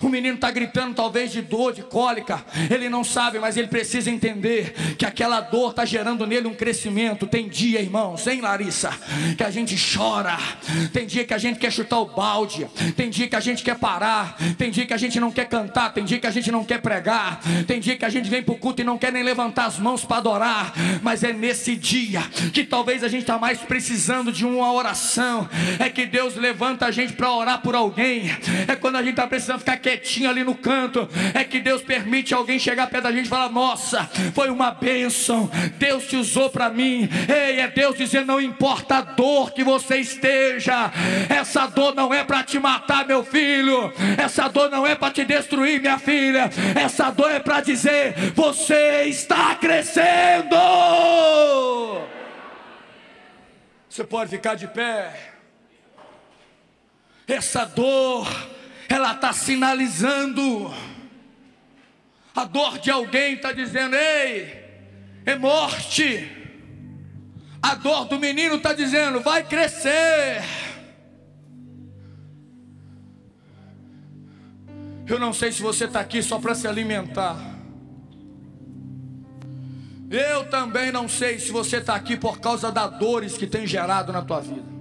O menino está gritando talvez de dor, de cólica, ele não sabe, mas ele precisa entender que aquela dor está gerando nele um crescimento. Tem dia, irmãos, hein Larissa, que a gente chora, tem dia que a gente quer chutar o balde, tem dia que a gente quer parar, tem dia que a gente não quer cantar, tem dia que a gente não quer pregar, tem dia que a gente vem para o culto e não quer nem levantar as mãos para adorar. Mas é nesse dia que talvez a gente está mais precisando de uma oração, é que Deus levanta a gente para orar por alguém. É quando a gente está precisando ficar quietinho ali no canto, é que Deus permite alguém chegar perto da gente e falar: nossa, foi uma bênção, Deus te usou para mim. Ei, é Deus dizendo: não importa a dor que você esteja, essa dor não é para te matar, meu filho, essa dor não é para te destruir, minha filha, essa dor é para dizer: você está crescendo. Você pode ficar de pé. Essa dor, ela está sinalizando. A dor de alguém está dizendo: ei, é morte. A dor do menino está dizendo: vai crescer. Eu não sei se você está aqui só para se alimentar. Eu também não sei se você está aqui por causa das dores que tem gerado na tua vida.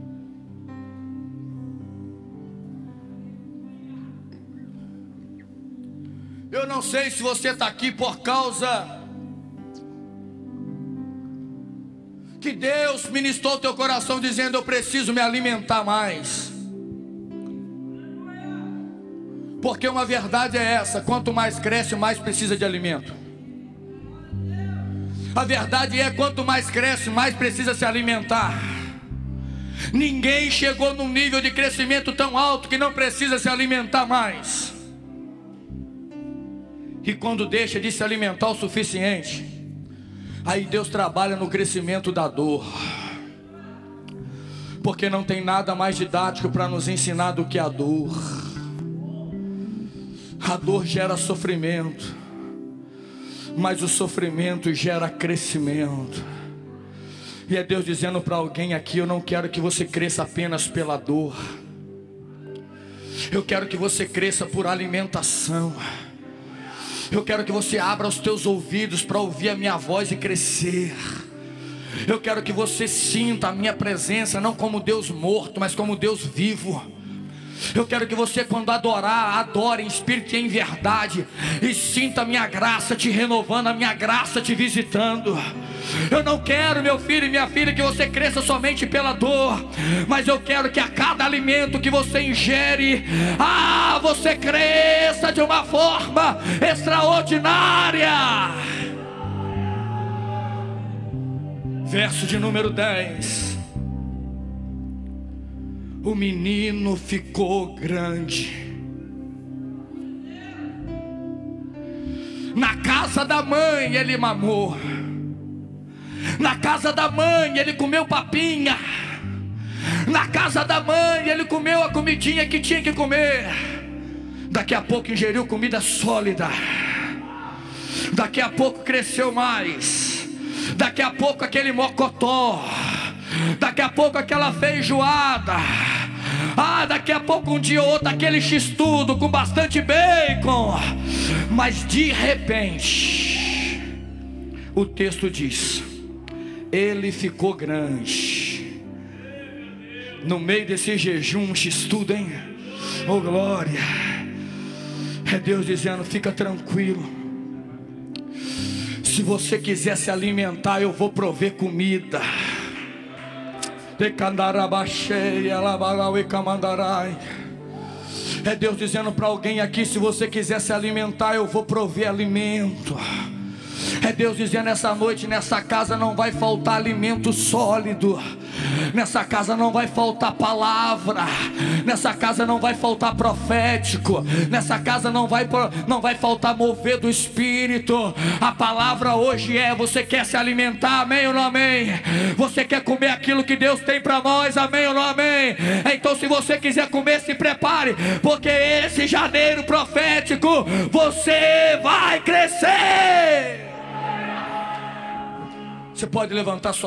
Eu não sei se você está aqui por causa que Deus ministrou teu coração dizendo: eu preciso me alimentar mais. Porque uma verdade é essa: quanto mais cresce, mais precisa de alimento. A verdade é: quanto mais cresce, mais precisa se alimentar. Ninguém chegou num nível de crescimento tão alto que não precisa se alimentar mais. E quando deixa de se alimentar o suficiente, aí Deus trabalha no crescimento da dor. Porque não tem nada mais didático para nos ensinar do que a dor. A dor gera sofrimento, mas o sofrimento gera crescimento. E é Deus dizendo para alguém aqui: eu não quero que você cresça apenas pela dor, eu quero que você cresça por alimentação. Eu quero que você abra os teus ouvidos para ouvir a minha voz e crescer. Eu quero que você sinta a minha presença, não como Deus morto, mas como Deus vivo. Eu quero que você, quando adorar, adore em espírito e em verdade, e sinta a minha graça te renovando, a minha graça te visitando. Eu não quero, meu filho e minha filha, que você cresça somente pela dor, mas eu quero que a cada alimento que você ingere, você cresça de uma forma extraordinária. Verso de número 10. O menino ficou grande. Na casa da mãe ele mamou. Na casa da mãe ele comeu papinha. Na casa da mãe ele comeu a comidinha que tinha que comer. Daqui a pouco ingeriu comida sólida. Daqui a pouco cresceu mais. Daqui a pouco aquele mocotó. Daqui a pouco aquela feijoada. Daqui a pouco um dia ou outro aquele x-tudo com bastante bacon. Mas de repente, o texto diz: ele ficou grande. No meio desse jejum, x-tudo, hein? Oh glória. É Deus dizendo: fica tranquilo. Se você quiser se alimentar, eu vou prover comida. É Deus dizendo para alguém aqui: se você quiser se alimentar, eu vou prover alimento. É Deus dizendo essa noite: nessa casa não vai faltar alimento sólido. Nessa casa não vai faltar palavra. Nessa casa não vai faltar profético. Nessa casa não vai faltar mover do Espírito. A palavra hoje é: você quer se alimentar, amém ou não amém? Você quer comer aquilo que Deus tem para nós, amém ou não amém? Então, se você quiser comer, se prepare, porque esse janeiro profético você vai crescer. Você pode levantar suas